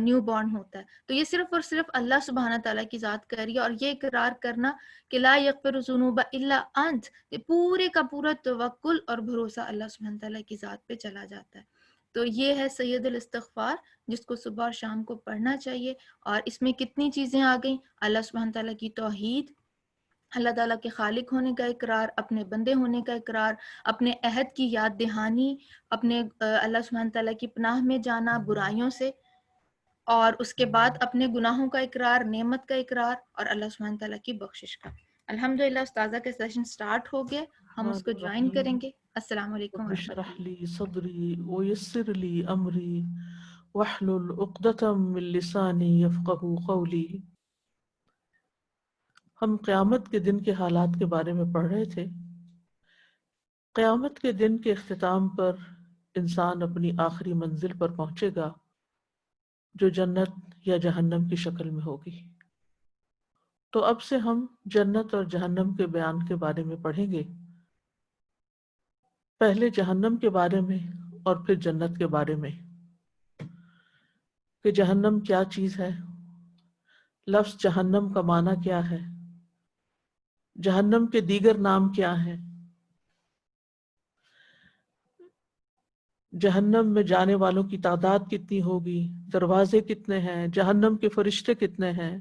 New born ہوتا ہے. تو یہ صرف اور صرف اللہ سبحانہ تعالیٰ کی ذات کر رہی ہے. اور یہ اقرار کرنا کہ لا یغفر الذنوب الا انت، یہ پورے کا پورا توکل اور بھروسہ اللہ سبحانہ تعالیٰ کی ذات پہ چلا جاتا ہے. تو یہ ہے سید الاستغفار، جس کو صبح اور شام کو پڑھنا چاہیے. اور اس میں کتنی چیزیں آ گئیں، اللہ سبحانہ تعالیٰ کی توحید، اللہ تعالیٰ کے خالق ہونے کا اقرار، اپنے بندے ہونے کا اقرار، اپنے عہد کی یاد دہانی، اپنے اللہ سبحانہ تعالیٰ کی پناہ میں جانا برائیوں سے، اور اس کے بعد اپنے گناہوں کا اقرار، نعمت کا اقرار، اور اللہ سبحانہ تعالیٰ کی بخشش کا. الحمدللہ استاذہ کا سیشن سٹارٹ ہو گیا، ہم اس کو جوائن کریں گے. السلام علیکم رب ورحمۃ اشرح اللہ. لي صدري ويسر لي أمري واحلل عقدة من لساني يفقهوا قولي. ہم قیامت کے دن کے حالات کے بارے میں پڑھ رہے تھے. قیامت کے دن کے اختتام پر انسان اپنی آخری منزل پر پہنچے گا جو جنت یا جہنم کی شکل میں ہوگی. تو اب سے ہم جنت اور جہنم کے بیان کے بارے میں پڑھیں گے. پہلے جہنم کے بارے میں اور پھر جنت کے بارے میں کہ جہنم کیا چیز ہے، لفظ جہنم کا معنی کیا ہے، جہنم کے دیگر نام کیا ہیں، جہنم میں جانے والوں کی تعداد کتنی ہوگی، دروازے کتنے ہیں، جہنم کے فرشتے کتنے ہیں،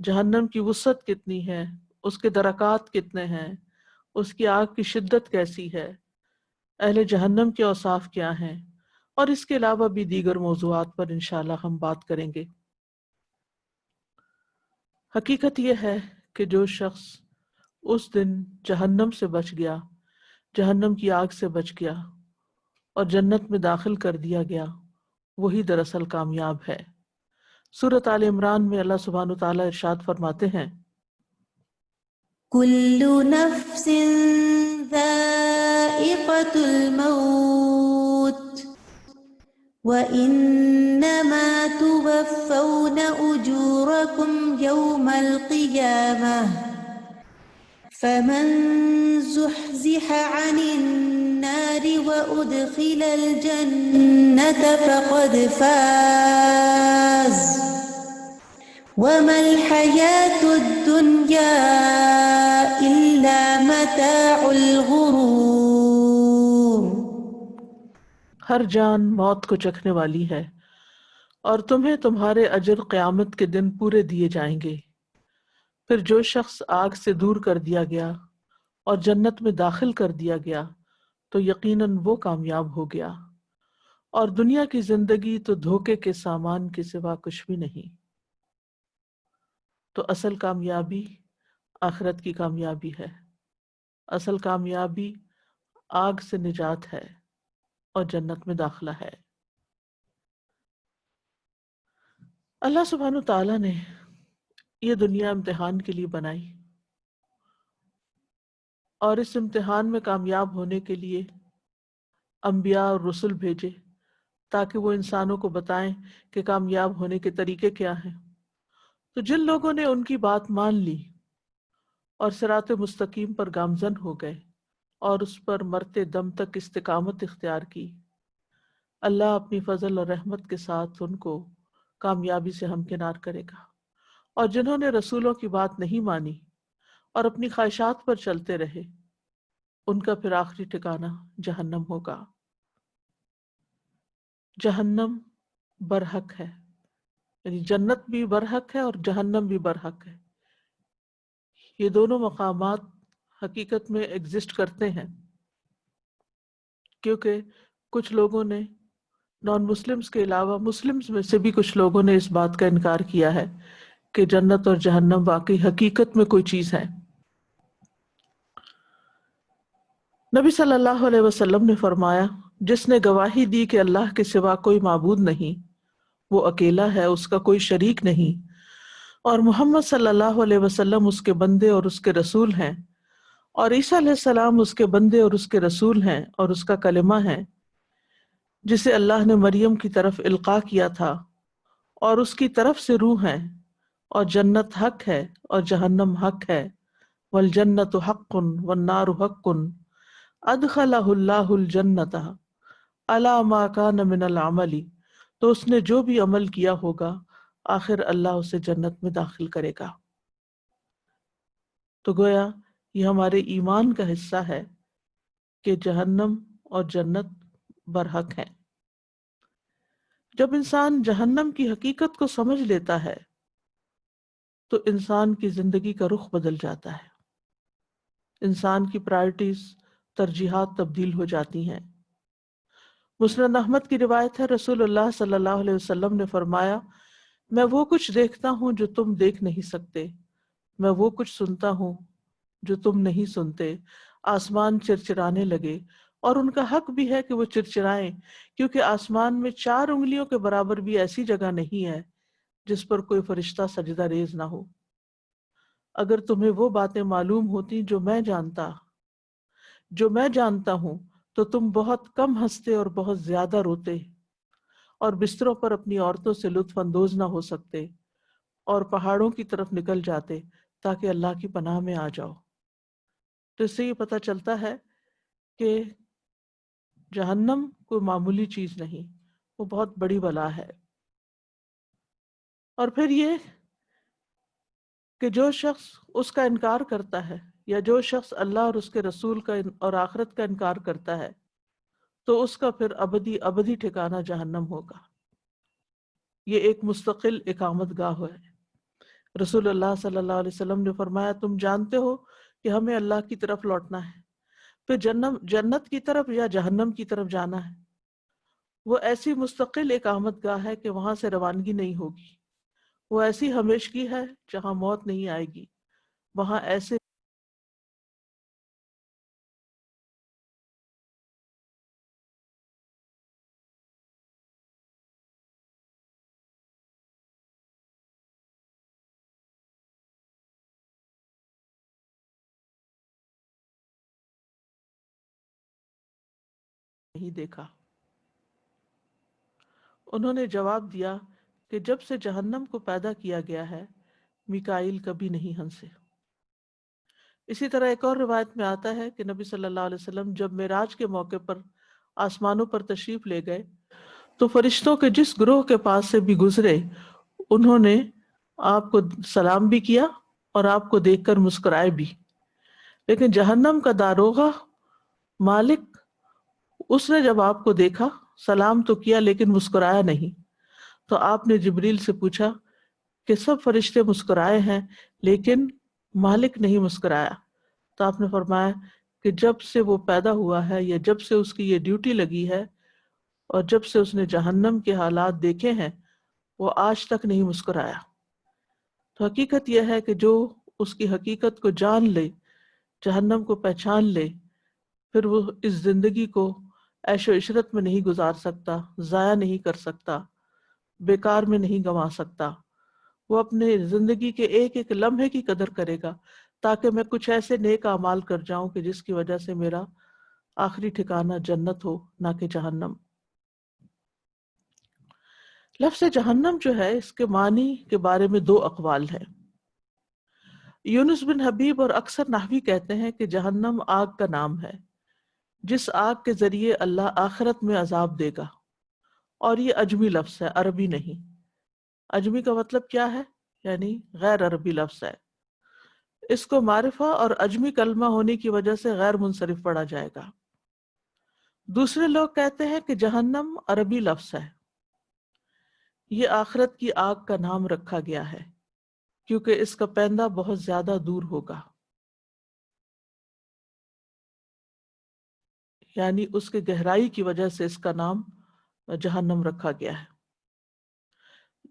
جہنم کی وسعت کتنی ہے، اس کے درکات کتنے ہیں، اس کی آگ کی شدت کیسی ہے، اہل جہنم کے اوصاف کیا ہیں، اور اس کے علاوہ بھی دیگر موضوعات پر انشاءاللہ ہم بات کریں گے. حقیقت یہ ہے کہ جو شخص اس دن جہنم سے بچ گیا، جہنم کی آگ سے بچ گیا اور جنت میں داخل کر دیا گیا، وہی دراصل کامیاب ہے. سورۃ آل عمران میں اللہ سبحانہ وتعالیٰ ارشاد فرماتے ہیں كل نفس ذائقة الموت وإنما توفون أجوركم يوم القيامة فمن زحزح عن النار وأدخل الجنة فقد فاز وما الحياة الدنيا إلا متاع الغرور. ہر جان موت کو چکھنے والی ہے اور تمہیں تمہارے اجر قیامت کے دن پورے دیے جائیں گے. پھر جو شخص آگ سے دور کر دیا گیا اور جنت میں داخل کر دیا گیا تو یقیناً وہ کامیاب ہو گیا، اور دنیا کی زندگی تو دھوکے کے سامان کے سوا کچھ بھی نہیں. تو اصل کامیابی آخرت کی کامیابی ہے، اصل کامیابی آگ سے نجات ہے اور جنت میں داخلہ ہے. اللہ سبحانہ تعالیٰ نے یہ دنیا امتحان کے لیے بنائی، اور اس امتحان میں کامیاب ہونے کے لیے انبیاء اور رسل بھیجے تاکہ وہ انسانوں کو بتائیں کہ کامیاب ہونے کے طریقے کیا ہیں. تو جن لوگوں نے ان کی بات مان لی اور صراط مستقیم پر گامزن ہو گئے اور اس پر مرتے دم تک استقامت اختیار کی، اللہ اپنی فضل اور رحمت کے ساتھ ان کو کامیابی سے ہمکنار کرے گا. اور جنہوں نے رسولوں کی بات نہیں مانی اور اپنی خواہشات پر چلتے رہے، ان کا پھر آخری ٹھکانہ جہنم ہوگا. جہنم برحق ہے، یعنی جنت بھی برحق ہے اور جہنم بھی برحق ہے. یہ دونوں مقامات حقیقت میں ایگزسٹ کرتے ہیں، کیونکہ کچھ لوگوں نے نان مسلمز کے علاوہ مسلمز میں سے بھی کچھ لوگوں نے اس بات کا انکار کیا ہے کہ جنت اور جہنم واقعی حقیقت میں کوئی چیز ہے. نبی صلی اللہ علیہ وسلم نے فرمایا، جس نے گواہی دی کہ اللہ کے سوا کوئی معبود نہیں، وہ اکیلا ہے، اس کا کوئی شریک نہیں، اور محمد صلی اللہ علیہ وسلم اس کے بندے اور اس کے رسول ہیں، اور عیسیٰ علیہ السلام اس کے بندے اور اس کے رسول ہیں اور اس کا کلمہ ہے جسے اللہ نے مریم کی طرف القاء کیا تھا، اور اس کی طرف سے روح ہے، اور جنت حق ہے اور جہنم حق ہے، والجنت حق والنار حق ادخلہ اللہ الجنت علی ما کان من العمل تو اس نے جو بھی عمل کیا ہوگا آخر اللہ اسے جنت میں داخل کرے گا۔ تو گویا یہ ہمارے ایمان کا حصہ ہے کہ جہنم اور جنت برحق ہیں۔ جب انسان جہنم کی حقیقت کو سمجھ لیتا ہے تو انسان کی زندگی کا رخ بدل جاتا ہے، انسان کی پرائرٹیز، ترجیحات تبدیل ہو جاتی ہیں۔ مسند احمد کی روایت ہے، رسول اللہ صلی اللہ علیہ وسلم نے فرمایا، میں وہ کچھ دیکھتا ہوں جو تم دیکھ نہیں سکتے، میں وہ کچھ سنتا ہوں جو تم نہیں سنتے۔ آسمان چرچرانے لگے، اور ان کا حق بھی ہے کہ وہ چرچرائیں، کیونکہ آسمان میں 4 انگلیوں کے برابر بھی ایسی جگہ نہیں ہے جس پر کوئی فرشتہ سجدہ ریز نہ ہو۔ اگر تمہیں وہ باتیں معلوم ہوتی جو میں جانتا ہوں تو تم بہت کم ہنستے اور بہت زیادہ روتے، اور بستروں پر اپنی عورتوں سے لطف اندوز نہ ہو سکتے، اور پہاڑوں کی طرف نکل جاتے تاکہ اللہ کی پناہ میں آ جاؤ۔ تو اس سے یہ پتہ چلتا ہے کہ جہنم کوئی معمولی چیز نہیں، وہ بہت بڑی بلا ہے۔ اور پھر یہ کہ جو شخص اس کا انکار کرتا ہے، یا جو شخص اللہ اور اس کے رسول کا اور آخرت کا انکار کرتا ہے، تو اس کا پھر ابدی ٹھکانہ جہنم ہوگا۔ یہ ایک مستقل اقامت گاہ ہے۔ رسول اللہ صلی اللہ علیہ وسلم نے فرمایا، تم جانتے ہو کہ ہمیں اللہ کی طرف لوٹنا ہے، پھر جنت کی طرف یا جہنم کی طرف جانا ہے۔ وہ ایسی مستقل اقامت گاہ ہے کہ وہاں سے روانگی نہیں ہوگی، وہ ایسی ہمیشگی ہے جہاں موت نہیں آئے گی، وہاں ایسے نہیں دیکھا۔ انہوں نے جواب دیا کہ جب سے جہنم کو پیدا کیا گیا ہے میکائیل کبھی نہیں ہنسے۔ اسی طرح ایک اور روایت میں آتا ہے کہ نبی صلی اللہ علیہ وسلم جب معراج کے موقع پر آسمانوں پر تشریف لے گئے تو فرشتوں کے جس گروہ کے پاس سے بھی گزرے انہوں نے آپ کو سلام بھی کیا اور آپ کو دیکھ کر مسکرائے بھی، لیکن جہنم کا داروغہ مالک، اس نے جب آپ کو دیکھا سلام تو کیا لیکن مسکرایا نہیں۔ تو آپ نے جبریل سے پوچھا کہ سب فرشتے مسکرائے ہیں لیکن مالک نہیں مسکرایا۔ تو آپ نے فرمایا کہ جب سے وہ پیدا ہوا ہے یا جب سے اس کی یہ ڈیوٹی لگی ہے اور جب سے اس نے جہنم کے حالات دیکھے ہیں وہ آج تک نہیں مسکرایا۔ تو حقیقت یہ ہے کہ جو اس کی حقیقت کو جان لے، جہنم کو پہچان لے، پھر وہ اس زندگی کو عیش و عشرت میں نہیں گزار سکتا، ضائع نہیں کر سکتا، بیکار میں نہیں گنوا سکتا۔ وہ اپنے زندگی کے ایک ایک لمحے کی قدر کرے گا تاکہ میں کچھ ایسے نیک اعمال کر جاؤں کہ جس کی وجہ سے میرا آخری ٹھکانہ جنت ہو نہ کہ جہنم۔ لفظ جہنم جو ہے اس کے معنی کے بارے میں 2 اقوال ہیں۔ یونس بن حبیب اور اکثر نحوی کہتے ہیں کہ جہنم آگ کا نام ہے جس آگ کے ذریعے اللہ آخرت میں عذاب دے گا، اور یہ عجمی لفظ ہے، عربی نہیں۔ عجمی کا مطلب کیا ہے؟ یعنی غیر عربی لفظ ہے۔ اس کو معرفہ اور عجمی کلمہ ہونے کی وجہ سے غیر منصرف پڑھا جائے گا۔ دوسرے لوگ کہتے ہیں کہ جہنم عربی لفظ ہے، یہ آخرت کی آگ کا نام رکھا گیا ہے کیونکہ اس کا پیندہ بہت زیادہ دور ہوگا، یعنی اس کے گہرائی کی وجہ سے اس کا نام جہنم رکھا گیا ہے۔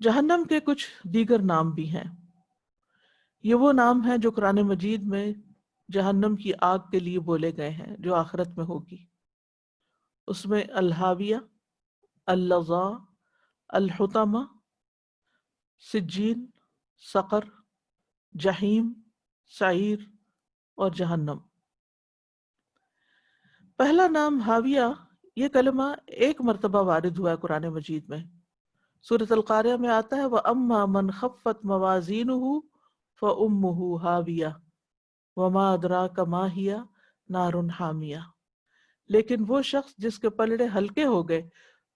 جہنم کے کچھ دیگر نام بھی ہیں۔ یہ وہ نام ہیں جو قرآن مجید میں جہنم کی آگ کے لیے بولے گئے ہیں جو آخرت میں ہوگی۔ اس میں الہاویہ، اللظا، الحطمہ، سجین، سقر، جہیم، سعیر اور جہنم۔ پہلا نام حاویہ، یہ کلمہ ایک مرتبہ وارد ہوا ہے قرآن مجید میں۔ سورۃ القاریہ میں آتا ہے وَأَمَّا مَنْ خَفَّتْ مَوَازِينُهُ فَأُمُّهُ هَاوِيَةٌ وَمَا أَدْرَاكَ مَا هِيَ نَارٌ حَامِيَةٌ، لیکن وہ شخص جس کے پلڑے ہلکے ہو گئے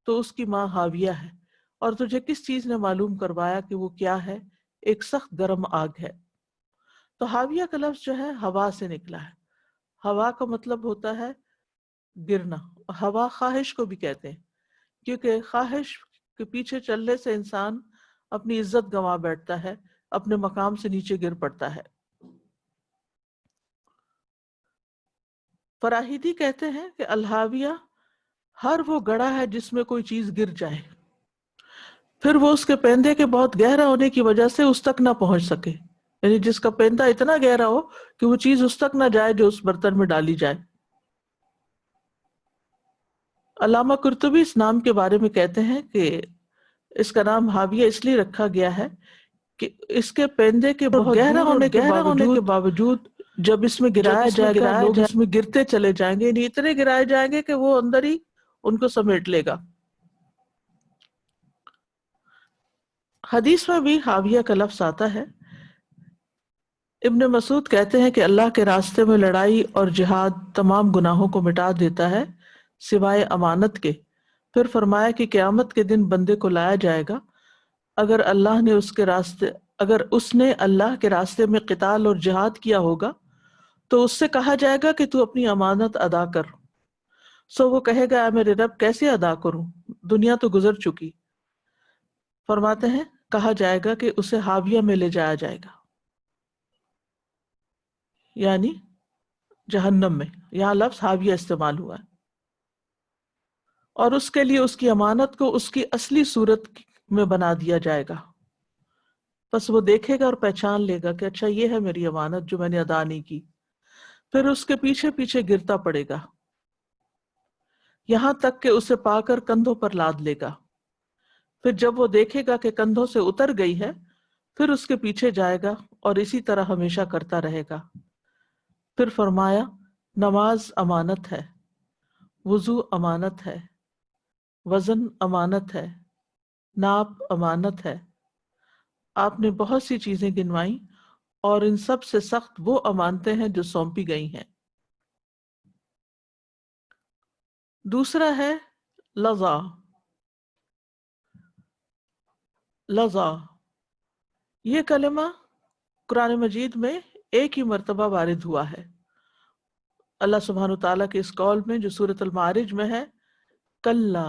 تو اس کی ماں حاویہ ہے، اور تجھے کس چیز نے معلوم کروایا کہ وہ کیا ہے؟ ایک سخت گرم آگ ہے۔ تو حاویہ کا لفظ جو ہے ہوا سے نکلا ہے۔ ہوا کا مطلب ہوتا ہے گرنا، ہوا خواہش کو بھی کہتے ہیں، کیونکہ خواہش کے پیچھے چلنے سے انسان اپنی عزت گنوا بیٹھتا ہے، اپنے مقام سے نیچے گر پڑتا ہے۔ فراہیدی کہتے ہیں کہ الہاویہ ہر وہ گڑھا ہے جس میں کوئی چیز گر جائے، پھر وہ اس کے پیندے کے بہت گہرا ہونے کی وجہ سے اس تک نہ پہنچ سکے، یعنی جس کا پیندہ اتنا گہرا ہو کہ وہ چیز اس تک نہ جائے جو اس برتن میں ڈالی جائے۔ علامہ قرطبی اس نام کے بارے میں کہتے ہیں کہ اس کا نام حاویہ اس لیے رکھا گیا ہے کہ اس کے پیندے کے بہت گہرا دور اور ہونے کے باوجود جب اس میں گرایا جائے گا لوگ اس میں گرتے چلے جائیں گے، یعنی اتنے گرائے جائیں گے کہ وہ اندر ہی ان کو سمیٹ لے گا۔ حدیث میں بھی حاویہ کا لفظ آتا ہے۔ ابن مسعود کہتے ہیں کہ اللہ کے راستے میں لڑائی اور جہاد تمام گناہوں کو مٹا دیتا ہے سوائے امانت کے۔ پھر فرمایا کہ قیامت کے دن بندے کو لایا جائے گا، اگر اس نے اللہ کے راستے میں قتال اور جہاد کیا ہوگا تو اس سے کہا جائے گا کہ تو اپنی امانت ادا کر۔ سو وہ کہے گا اے میرے رب کیسے ادا کروں، دنیا تو گزر چکی۔ فرماتے ہیں کہا جائے گا کہ اسے حاویہ میں لے جایا جائے گا، یعنی جہنم میں۔ یہاں لفظ حاویہ استعمال ہوا ہے، اور اس کے لیے اس کی امانت کو اس کی اصلی صورت میں بنا دیا جائے گا۔ بس وہ دیکھے گا اور پہچان لے گا کہ اچھا یہ ہے میری امانت جو میں نے ادا نہیں کی، پھر اس کے پیچھے پیچھے گرتا پڑے گا یہاں تک کہ اسے پا کر کندھوں پر لاد لے گا۔ پھر جب وہ دیکھے گا کہ کندھوں سے اتر گئی ہے، پھر اس کے پیچھے جائے گا اور اسی طرح ہمیشہ کرتا رہے گا۔ پھر فرمایا نماز امانت ہے، وضو امانت ہے، وزن امانت ہے، ناپ امانت ہے۔ آپ نے بہت سی چیزیں گنوائیں اور ان سب سے سخت وہ امانتیں ہیں جو سونپی گئی ہیں۔ دوسرا ہے لظا۔ لظا یہ کلمہ قرآن مجید میں ایک ہی مرتبہ وارد ہوا ہے۔ اللہ سبحانہ تعالیٰ کے اس قول میں جو سورۃ المعارج میں ہے، کلا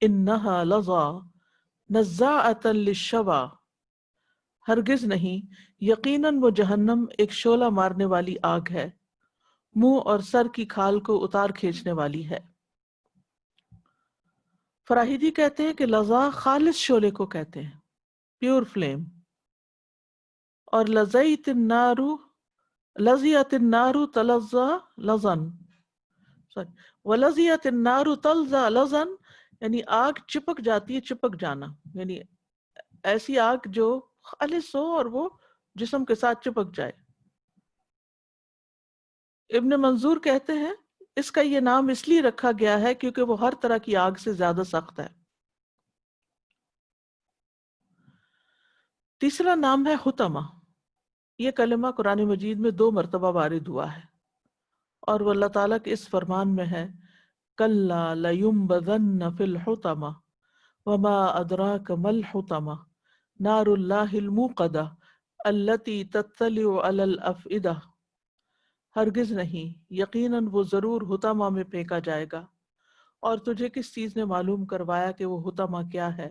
انہا لظا نزاعۃ للشویٰ، ہرگز نہیں، یقیناً وہ جہنم ایک شعلہ مارنے والی آگ ہے، منہ اور سر کی کھال کو اتار کھینچنے والی ہے۔ فراہیدی کہتے ہیں کہ لظا خالص شعلے کو کہتے ہیں، پیور فلیم، اور لزیت النار، لزیت النار تلظا لظن، ولزیت النار تلظا لظن، یعنی آگ چپک جاتی ہے، چپک جانا، یعنی ایسی آگ جو خالص ہو اور وہ جسم کے ساتھ چپک جائے۔ ابن منظور کہتے ہیں اس کا یہ نام اس لیے رکھا گیا ہے کیونکہ وہ ہر طرح کی آگ سے زیادہ سخت ہے۔ تیسرا نام ہے حطمہ۔ یہ کلمہ قرآن مجید میں 2 مرتبہ وارد ہوا ہے، اور وہ اللہ تعالیٰ کے اس فرمان میں ہے کَلَّا لَيُنبَذَنَّ فِي الْحُطَمَةِ وَمَا أَدْرَاكَ مَا الْحُطَمَةُ نَارُ اللَّهِ الْمُوقَدَةُ الَّتِي تَطَّلِعُ عَلَى الْأَفْئِدَةِ، ہرگز نہیں، یقیناً وہ ضرور حطمہ میں پھینکا جائے گا۔ اور تجھے کس چیز نے معلوم کروایا کہ وہ حطمہ کیا ہے؟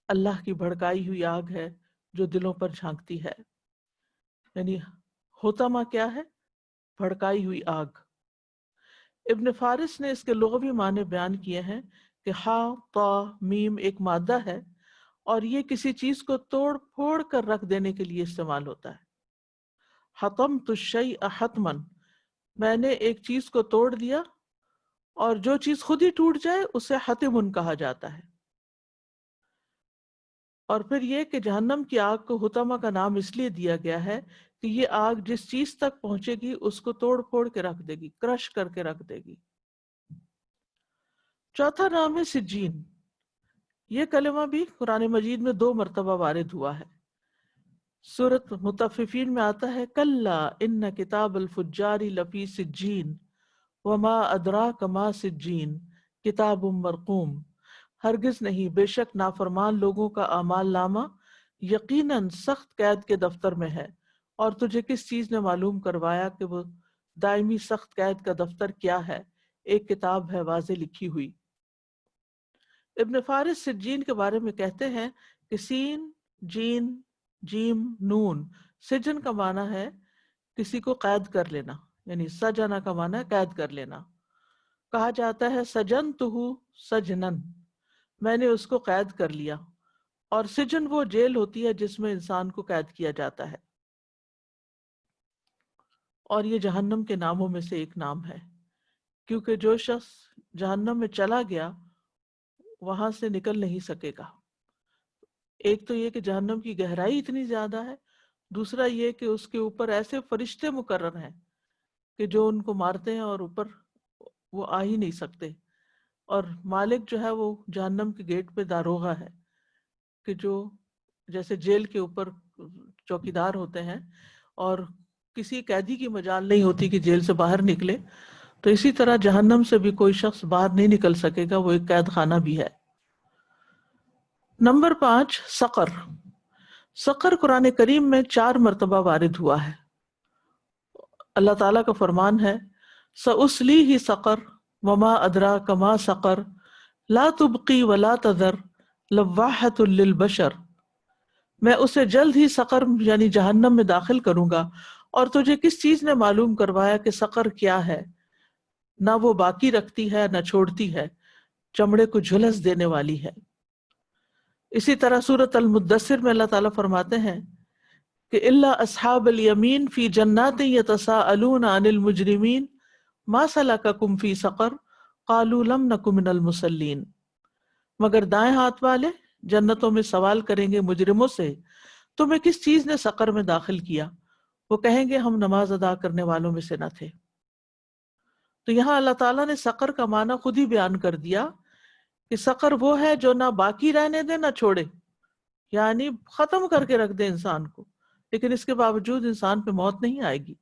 اللہ کی بھڑکائی ہوئی آگ ہے جو دلوں پر جھانکتی ہے۔ یعنی حطمہ کیا ہے؟ بھڑکائی ہوئی آگ۔ ابن فارس نے اس کے لغوی معنی بیان کیے ہیں کہ ہا طا میم ایک مادہ ہے، اور یہ کسی چیز کو توڑ پھوڑ کر رکھ دینے کے لیے استعمال ہوتا ہے۔ حطمت الشیء حتما، میں نے ایک چیز کو توڑ دیا، اور جو چیز خود ہی ٹوٹ جائے اسے حتم کہا جاتا ہے۔ اور پھر یہ کہ جہنم کی آگ کو حطمہ کا نام اس لیے دیا گیا ہے کہ یہ آگ جس چیز تک پہنچے گی اس کو توڑ پھوڑ کے رکھ دے گی، کرش کر کے رکھ دے گی۔ چوتھا نام ہے سجین۔ یہ کلمہ بھی قرآن مجید میں 2 مرتبہ وارد ہوا ہے۔ سورۃ مطففین میں آتا ہے کلا ان کتاب الفجار لفی سجین وما ادراک ما سجین کتاب مرقوم ہرگز نہیں، بے شک نافرمان لوگوں کا اعمال نامہ یقیناً سخت قید کے دفتر میں ہے۔ اور تجھے کس چیز نے معلوم کروایا کہ وہ دائمی سخت قید کا دفتر کیا ہے؟ ایک کتاب ہے واضح لکھی ہوئی۔ ابن فارس سجین کے بارے میں کہتے ہیں کہ سین، جین، جیم، نون، سجن کا معنی ہے کسی کو قید کر لینا، یعنی سجنا کا معنی ہے قید کر لینا۔ کہا جاتا ہے سجنتہ سجنن، میں نے اس کو قید کر لیا۔ اور سجن وہ جیل ہوتی ہے جس میں انسان کو قید کیا جاتا ہے، اور یہ جہنم کے ناموں میں سے ایک نام ہے، کیونکہ جو شخص جہنم میں چلا گیا وہاں سے نکل نہیں سکے گا۔ ایک تو یہ کہ جہنم کی گہرائی اتنی زیادہ ہے، دوسرا یہ کہ اس کے اوپر ایسے فرشتے مقرر ہیں کہ جو ان کو مارتے ہیں اور اوپر وہ آ ہی نہیں سکتے۔ اور مالک جو ہے وہ جہنم کے گیٹ پہ داروغہ ہے، کہ جو جیسے جیل کے اوپر چوکیدار ہوتے ہیں اور کسی قیدی کی مجال نہیں ہوتی کہ جیل سے باہر نکلے، تو اسی طرح جہنم سے بھی کوئی شخص باہر نہیں نکل سکے گا، وہ ایک قید خانہ بھی ہے۔ نمبر 5، سقر۔ سقر قرآن کریم میں 4 مرتبہ وارد ہوا ہے۔ اللہ تعالیٰ کا فرمان ہے سأصلیہ سقر وما ادراک ما سقر لا تبقی ولا تذر لواحۃ للبشر، میں اسے جلد ہی سقر یعنی جہنم میں داخل کروں گا، اور تجھے کس چیز نے معلوم کروایا کہ سقر کیا ہے؟ نہ وہ باقی رکھتی ہے نہ چھوڑتی ہے، چمڑے کو جھلس دینے والی ہے۔ اسی طرح سورۃ المدثر میں اللہ تعالیٰ فرماتے ہیں کہ الا اصحاب الیمین فی جنات یتساءلون عن المجرمین ما سلککم فی سقر قالوا لم نک من المصلین، مگر دائیں ہاتھ والے جنتوں میں سوال کریں گے مجرموں سے تمہیں کس چیز نے سقر میں داخل کیا؟ وہ کہیں گے ہم نماز ادا کرنے والوں میں سے نہ تھے۔ تو یہاں اللہ تعالیٰ نے سقر کا معنی خود ہی بیان کر دیا کہ سقر وہ ہے جو نہ باقی رہنے دے نہ چھوڑے، یعنی ختم کر کے رکھ دے انسان کو، لیکن اس کے باوجود انسان پہ موت نہیں آئے گی۔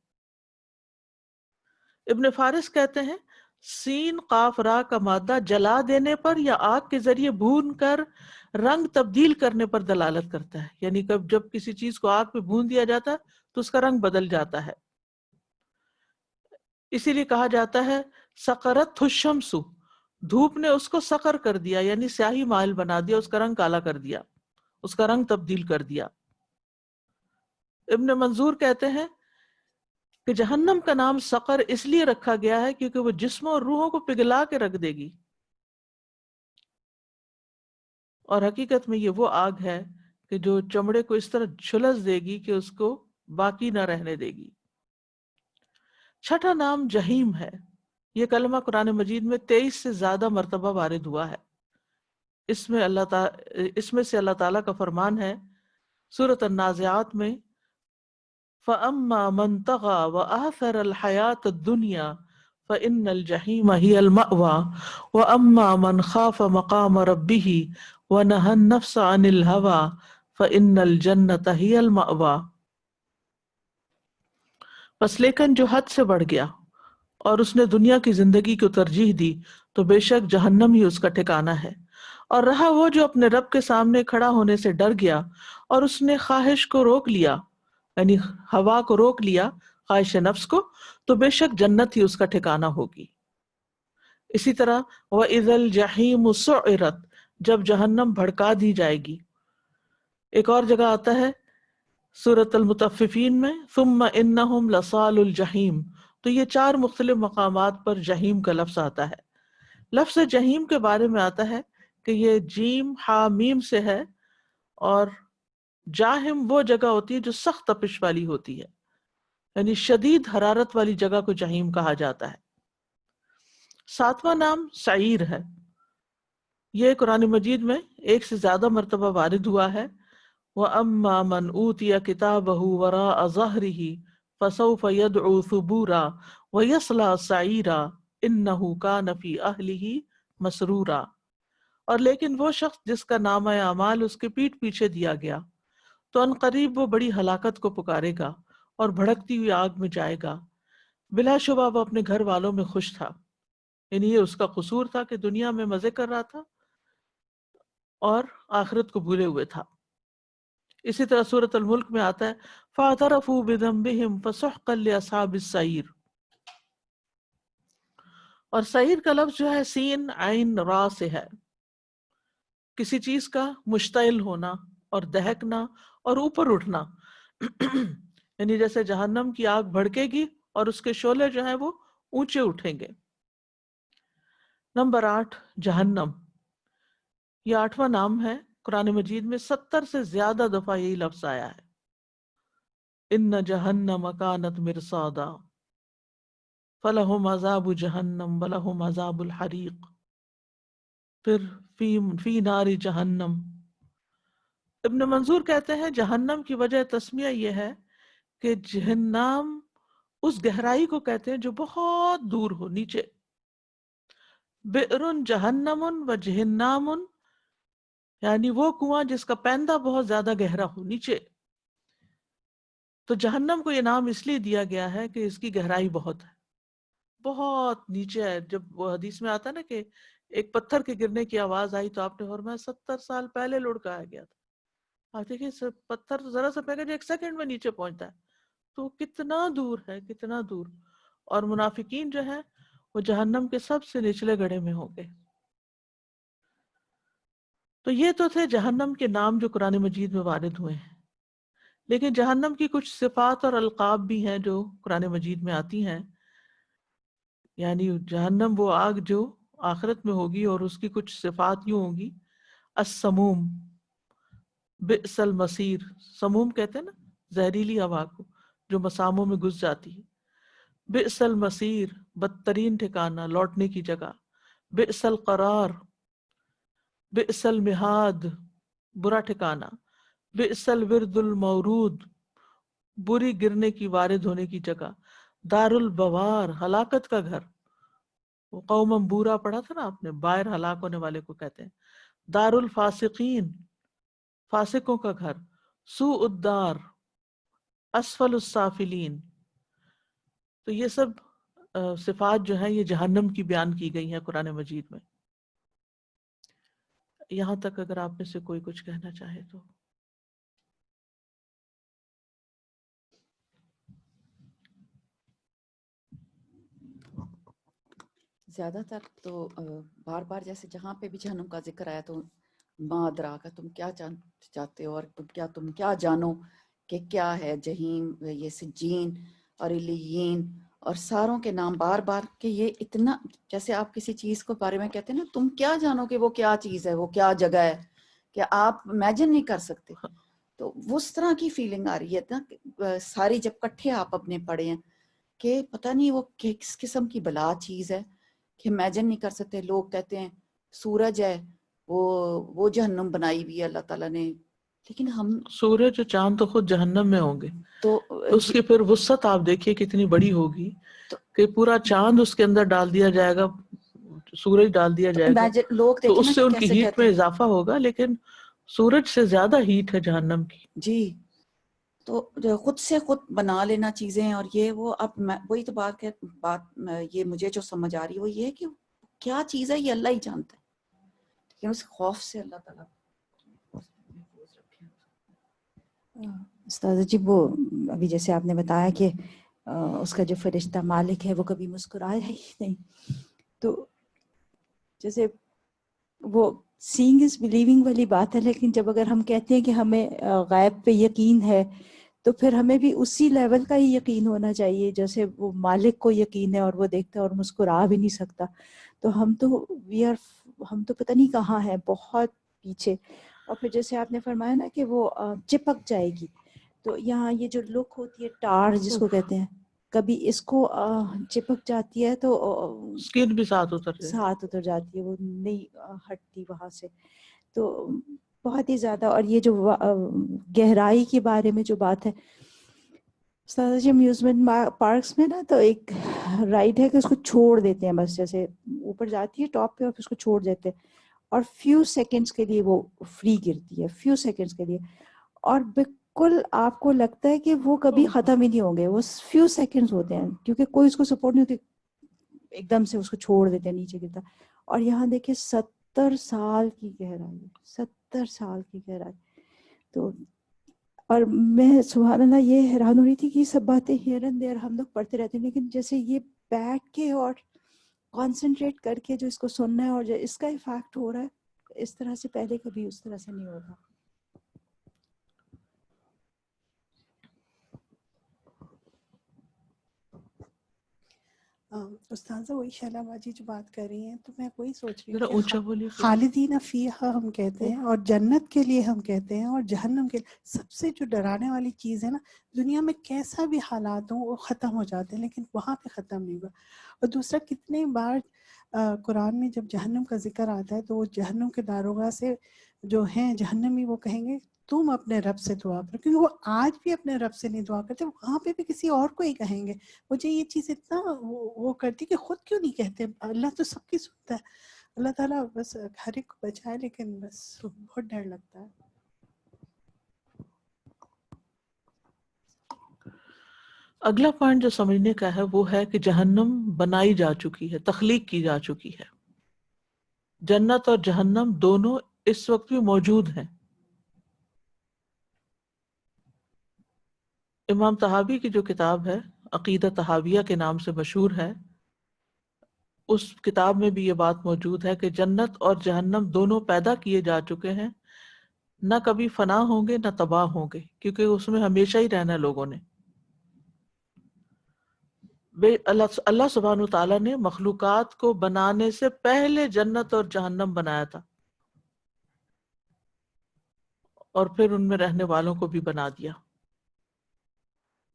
ابن فارس کہتے ہیں سین قاف را کا مادہ جلا دینے پر یا آگ کے ذریعے بھون کر رنگ تبدیل کرنے پر دلالت کرتا ہے، یعنی جب کسی چیز کو آگ پہ بھون دیا جاتا ہے تو اس کا رنگ بدل جاتا ہے۔ اسی لیے کہا جاتا ہے سقرت الشمس، دھوپ نے اس کو سقر کر دیا، یعنی سیاہی مائل بنا دیا، اس کا رنگ کالا کر دیا، اس کا رنگ تبدیل کر دیا۔ ابن منظور کہتے ہیں کہ جہنم کا نام سقر اس لیے رکھا گیا ہے کیونکہ وہ جسموں اور روحوں کو پگھلا کے رکھ دے گی، اور حقیقت میں یہ وہ آگ ہے کہ جو چمڑے کو اس طرح جھلس دے گی کہ اس کو باقی نہ رہنے دے گی۔ چھٹا نام جہیم ہے۔ یہ کلمہ قرآن مجید میں 23 سے زیادہ مرتبہ وارد ہوا ہے۔ اس میں سے اللہ تعالیٰ کا فرمان ہے سورۃ النازعات میں فَأَمَّا مَنْ طَغَى وَآثَرَ الْحَيَاةَ الدُّنْيَا فَإِنَّ الْجَحِيمَ هِيَ الْمَأْوَى وَأَمَّا مَنْ خَافَ مَقَامَ رَبِّهِ وَنَهَى النَّفْسَ عَنِ الْهَوَى فَإِنَّ الْجَنَّةَ هِيَ الْمَأْوَى۔ بس لیکن جو حد سے بڑھ گیا اور اس نے دنیا کی زندگی کو ترجیح دی تو بے شک جہنم ہی اس کا ٹھکانہ ہے، اور رہا وہ جو اپنے رب کے سامنے کھڑا ہونے سے ڈر گیا اور اس نے خواہش کو روک لیا، یعنی ہوا کو روک لیا، خواہش نفس کو، تو بے شک جنت ہی اس کا ٹھکانہ ہوگی۔ اسی طرح وَإِذَا الْجَحِيمُ سُعِّرَتْ، جب جہنم بھڑکا دی جائے گی۔ ایک اور جگہ آتا ہے سورۃ المطففین میں ثُمَّ إِنَّهُمْ لَصَالُو الْجَحِيمِ، تو یہ 4 مختلف مقامات پر جہیم کا لفظ آتا ہے۔ لفظ جہیم کے بارے میں آتا ہے کہ یہ جیم ہا میم سے ہے، اور جاہم وہ جگہ ہوتی ہے جو سخت تپش والی ہوتی ہے، یعنی شدید حرارت والی جگہ کو جہیم کہا جاتا ہے۔ 7واں نام سعیر ہے۔ یہ قرآن مجید میں 1 سے زیادہ مرتبہ وارد ہوا ہے۔ وَأَمَّا مَنْ أُوتِيَ كِتَابَهُ وَرَاءَ ظَهْرِهِ فَسَوْفَ يَدْعُو ثُبُورًا وَيَصْلَىٰ سَعِيرًا إِنَّهُ كَانَ فِي أَهْلِهِ مَسْرُورًا، اور لیکن وہ شخص جس کا نامہ اعمال اس کے پیٹھ پیچھے دیا گیا تو ان قریب وہ بڑی ہلاکت کو پکارے گا اور بھڑکتی ہوئی آگ میں جائے گا۔ بلا شبہ وہ اپنے گھر والوں میں خوش تھا، یعنی یہ اس کا قصور تھا کہ دنیا میں مزے کر رہا تھا، اور آخرت کو بھولے ہوئے تھا. اسی طرح سورۃ الملک میں آتا ہے فَاعْتَرَفُوا بِذَنبِهِمْ فَسُحْقًا لِأَصْحَابِ السَّعِيرِ. اور سعیر کا لفظ جو ہے سین عین را سے ہے، کسی چیز کا مشتعل ہونا اور دہکنا اور اوپر اٹھنا. یعنی جیسے جہنم کی آگ بھڑکے گی اور اس کے شعلے جو ہیں وہ اونچے اٹھیں گے. نمبر 8 جہنم. یہ 8واں نام ہے. قرآن مجید میں 70 سے زیادہ دفعہ یہی لفظ آیا ہے. ان جہنم کانت مرصادا فلہم عذاب جہنم ولہم عذاب الحریق. پھر فی نار جہنم. ابن منظور کہتے ہیں جہنم کی وجہ تسمیہ یہ ہے کہ جہنم اس گہرائی کو کہتے ہیں جو بہت دور ہو، نیچے. بئر جہنم و جہنم، یعنی وہ کنواں جس کا پیندہ بہت زیادہ گہرا ہو، نیچے. تو جہنم کو یہ نام اس لیے دیا گیا ہے کہ اس کی گہرائی بہت ہے، بہت نیچے ہے. جب وہ حدیث میں آتا ہے نا کہ ایک پتھر کے گرنے کی آواز آئی تو آپ نے فرمایا 70 سال پہلے لڑکایا گیا تھا. آپ دیکھیں پتھر ذرا سا پھینکا جو 1 سیکنڈ میں نیچے پہنچتا ہے، تو کتنا دور ہے، کتنا دور. اور منافقین جو ہے وہ جہنم کے سب سے نچلے گڑھے میں ہوں گے. تو یہ تو تھے جہنم کے نام جو قرآن مجید میں وارد ہوئے ہیں. لیکن جہنم کی کچھ صفات اور القاب بھی ہیں جو قرآن مجید میں آتی ہیں. یعنی جہنم وہ آگ جو آخرت میں ہوگی اور اس کی کچھ صفات یوں ہوں گی. السموم، بئس المصیر. سموم کہتے ہیں نا زہریلی ہوا کو جو مساموں میں گھس جاتی ہے. بئس المصیر، بدترین ٹھکانہ، لوٹنے کی جگہ. بئس القرار، بئس المہاد، برا ٹھکانہ. بئس الورد المورود، بری گرنے کی وارد ہونے کی جگہ. دار البوار، ہلاکت کا گھر. وہ قوم بورا پڑھا تھا نا آپ نے، بائر ہلاک ہونے والے کو کہتے ہیں. دار الفاسقین، فاسقوں کا گھر. سوء الدار، اسفل السافلین. تو یہ سب صفات جو ہیں یہ جہنم کی بیان کی گئی ہیں قرآن مجید میں. یہاں تک اگر آپ میں سے کوئی کچھ کہنا چاہے تو. زیادہ تر تو بار بار جیسے جہاں پہ بھی جہنم کا ذکر آیا تو ما ادراک، تم کیا چاہتے ہو اور تم کیا جانو کہ کیا ہے جہیم، یہ سجین اور علیین اور ساروں کے نام بار بار. کہ یہ اتنا جیسے آپ کسی چیز کو بارے میں کہتے ہیں نا تم کیا جانو کہ وہ کیا چیز ہے، وہ کیا جگہ ہے، کہ آپ امیجن نہیں کر سکتے. تو اس طرح کی فیلنگ آ رہی ہے نا ساری جب کٹھے آپ اپنے پڑے ہیں کہ پتہ نہیں وہ کس قسم کی بلا چیز ہے کہ امیجن نہیں کر سکتے. لوگ کہتے ہیں سورج ہے وہ جہنم بنائی ہوئی ہے اللہ تعالیٰ نے، لیکن ہم سورج اور چاند تو خود جہنم میں ہوں گے. تو اس کی پھر وسعت آپ دیکھیے کتنی بڑی ہوگی کہ پورا چاند اس کے اندر ڈال دیا جائے گا، سورج ڈال دیا جائے گا لوگ تو دیکھیں نا اس سے کہ ان کی کیسے ہیٹ کہتے میں ہیں اضافہ ہوگا، لیکن سورج سے زیادہ ہیٹ ہے جہنم کی. جی. تو خود سے خود بنا لینا چیزیں، اور یہ وہ اب وہی تو بات یہ مجھے جو سمجھ آ رہی ہے وہ یہ ہے کہ کیا چیز ہے یہ اللہ ہی جانتا ہے، لیکن اس خوف سے اللہ تعالیٰ. استاذہ جی وہ ابھی جیسے آپ نے بتایا کہ اس کا جو فرشتہ مالک ہے وہ کبھی مسکرایا ہی نہیں، تو جیسے وہ سینگ از بلیونگ والی بات ہے، لیکن جب اگر ہم کہتے ہیں کہ ہمیں غیب پہ یقین ہے تو پھر ہمیں بھی اسی لیول کا ہی یقین ہونا چاہیے جیسے وہ مالک کو یقین ہے اور وہ دیکھتا ہے اور مسکرا بھی نہیں سکتا. تو ہم تو پتہ نہیں کہاں ہیں، بہت پیچھے. اور پھر جیسے آپ نے فرمایا نا کہ وہ چپک جائے گی، تو یہاں یہ جو لک ہوتی ہے ٹار جس کو کہتے ہیں، کبھی اس کو چپک جاتی ہے تو اسکن بھی ساتھ اتر جاتی ہے، وہ نہیں ہٹتی وہاں سے. تو بہت ہی زیادہ. اور یہ جو گہرائی کے بارے میں جو بات ہے استاد جی، امیوزمنٹ پارکس میں نا تو ایک رائڈ ہے کہ اس کو چھوڑ دیتے ہیں، بس جیسے اوپر جاتی ہے ٹاپ پہ اور پھر اس کو چھوڑ دیتے ہیں اور فیو سیکنڈز کے لیے وہ فری گرتی ہے، فیو سیکنڈز کے لیے، اور بالکل آپ کو لگتا ہے کہ وہ کبھی ختم ہی نہیں ہوں گے. وہ فیو سیکنڈز ہوتے ہیں کیونکہ کوئی اس کو سپورٹ نہیں ہوتی، ایک دم سے اس کو چھوڑ دیتے ہیں نیچے گرتا. اور یہاں دیکھیں 70 سال کی گہرائی، 70 سال کی گہرائی. تو اور میں سبحان اللہ یہ حیران ہو رہی تھی کہ یہ سب باتیں ہیئر اینڈ دیئر ہم لوگ پڑھتے رہتے ہیں، لیکن جیسے یہ بیٹھ کے اور کانسنٹریٹ کر کے جو اس کو سننا ہے اور جو اس کا ایفیکٹ ہو رہا ہے، اس طرح سے پہلے کبھی اس طرح سے نہیں ہوتا. استاذہ وہی شیلا باجی جو بات کر رہی ہیں، تو میں وہی سوچ رہی ذرا ہوں اونچا کہ بولیے. خالدین فیہا ہم کہتے ہیں اور جنت کے لیے ہم کہتے ہیں اور جہنم کے لیے. سب سے جو ڈرانے والی چیز ہے نا، دنیا میں کیسا بھی حالات ہوں وہ ختم ہو جاتے ہیں، لیکن وہاں پہ ختم نہیں ہوا. اور دوسرا کتنے بار قرآن میں جب جہنم کا ذکر آتا ہے تو وہ جہنم کے داروغہ سے جو ہیں جہنمی وہ کہیں گے تم اپنے رب سے دعا کرو، کیونکہ وہ آج بھی اپنے رب سے نہیں دعا کرتے، وہاں پہ بھی کسی اور کو ہی کہیں گے. مجھے یہ چیز اتنا وہ کرتی کہ خود کیوں نہیں کہتے. اللہ تو سب کی سنتا ہے، اللہ تعالیٰ بس ہر ایک کو بچائے، لیکن بس بہت ڈر لگتا ہے. اگلا پوائنٹ جو سمجھنے کا ہے وہ ہے کہ جہنم بنائی جا چکی ہے، تخلیق کی جا چکی ہے. جنت اور جہنم دونوں اس وقت بھی موجود ہیں. امام طحاوی کی جو کتاب ہے عقیدہ طحاویہ کے نام سے مشہور ہے، اس کتاب میں بھی یہ بات موجود ہے کہ جنت اور جہنم دونوں پیدا کیے جا چکے ہیں، نہ کبھی فنا ہوں گے نہ تباہ ہوں گے، کیونکہ اس میں ہمیشہ ہی رہنا لوگوں نے. اللہ سبحانہ وتعالیٰ نے مخلوقات کو بنانے سے پہلے جنت اور جہنم بنایا تھا، اور پھر ان میں رہنے والوں کو بھی بنا دیا.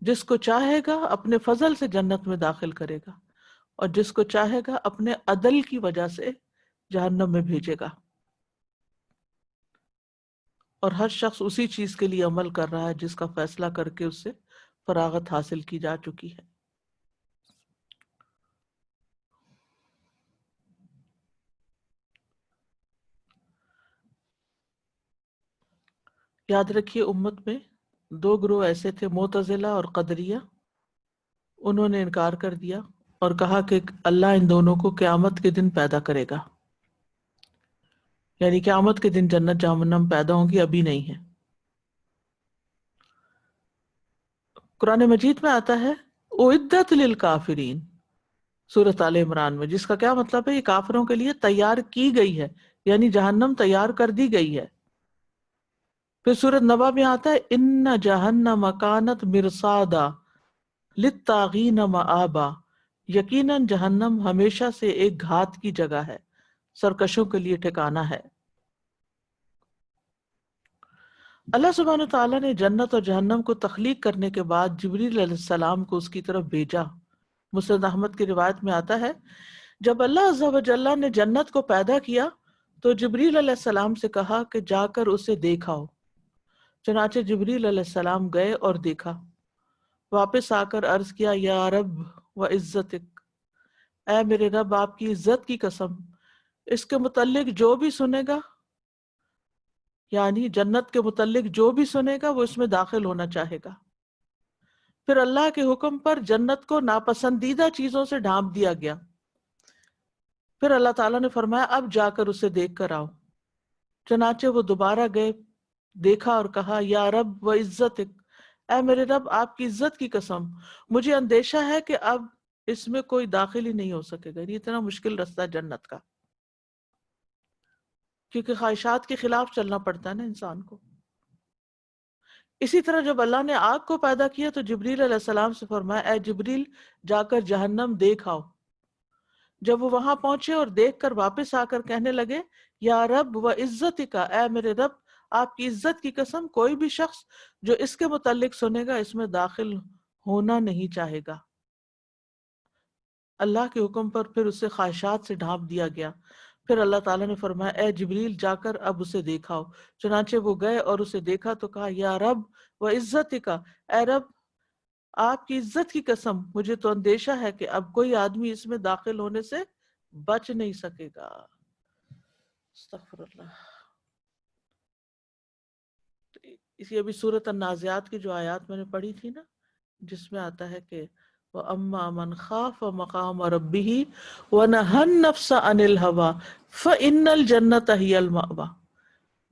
جس کو چاہے گا اپنے فضل سے جنت میں داخل کرے گا، اور جس کو چاہے گا اپنے عدل کی وجہ سے جہنم میں بھیجے گا. اور ہر شخص اسی چیز کے لیے عمل کر رہا ہے جس کا فیصلہ کر کے اس سے فراغت حاصل کی جا چکی ہے. یاد رکھیے امت میں 2 گروہ ایسے تھے، معتزلہ اور قدریہ. انہوں نے انکار کر دیا اور کہا کہ اللہ ان دونوں کو قیامت کے دن پیدا کرے گا، یعنی قیامت کے دن جنت جہنم پیدا ہوں گی، ابھی نہیں ہے. قرآن مجید میں آتا ہے اعدت للکافرین سورۃ آل عمران میں، جس کا کیا مطلب ہے؟ یہ کافروں کے لیے تیار کی گئی ہے، یعنی جہنم تیار کر دی گئی ہے. پھر سورۃ نبا میں آتا ہے ان جہنم کانت مرصادا للطاغین مآبا، یقیناً جہنم ہمیشہ سے ایک گھات کی جگہ ہے، سرکشوں کے لیے ٹھکانہ ہے. اللہ سبحانہ تعالیٰ نے جنت اور جہنم کو تخلیق کرنے کے بعد جبریل علیہ السلام کو اس کی طرف بھیجا. مسند احمد کی روایت میں آتا ہے جب اللہ عز و جل نے جنت کو پیدا کیا تو جبریل علیہ السلام سے کہا کہ جا کر اسے دیکھاؤ. چنانچہ جبریل علیہ السلام گئے اور دیکھا. واپس آ کر عرض کیا یا رب و عزتک، اے میرے رب آپ کی عزت کی قسم، اس کے متعلق جو بھی سنے گا، یعنی جنت کے متعلق جو بھی سنے گا وہ اس میں داخل ہونا چاہے گا. پھر اللہ کے حکم پر جنت کو ناپسندیدہ چیزوں سے ڈھانپ دیا گیا. پھر اللہ تعالیٰ نے فرمایا اب جا کر اسے دیکھ کر آؤ. چنانچہ وہ دوبارہ گئے، دیکھا اور کہا یا رب و عزتک، اے میرے رب آپ کی عزت کی قسم، مجھے اندیشہ ہے کہ اب اس میں کوئی داخل ہی نہیں ہو سکے گا. یہ اتنا مشکل رستہ جنت کا، کیونکہ خواہشات کے خلاف چلنا پڑتا ہے نا انسان کو. اسی طرح جب اللہ نے آگ کو پیدا کیا تو جبریل علیہ السلام سے فرمایا اے جبریل جا کر جہنم دیکھ آؤ. جب وہ وہاں پہنچے اور دیکھ کر واپس آ کر کہنے لگے یا رب و عزت کا، اے میرے رب آپ کی عزت کی قسم، کوئی بھی شخص جو اس کے متعلق سنے گا اس میں داخل ہونا نہیں چاہے گا. اللہ کے حکم پر پھر اسے خواہشات سے ڈھانپ دیا گیا. پھر اللہ تعالیٰ نے فرمایا اے جبریل جا کر اب اسے دیکھاؤ. چنانچہ وہ گئے اور اسے دیکھا تو کہا یا رب و عزت کا، اے رب آپ کی عزت کی قسم، مجھے تو اندیشہ ہے کہ اب کوئی آدمی اس میں داخل ہونے سے بچ نہیں سکے گا. استغفر اللہ. اسی ابھی سورۃ النازعات کی جو آیات میں نے پڑھی تھی نا، جس میں آتا ہے کہ وَأَمَّا مَنْ خَافَ مَقَامَ رَبِّهِ وَنَهَى النَّفْسَ عَنِ الْهَوَىٰ فإن الجنت ہی المأوى،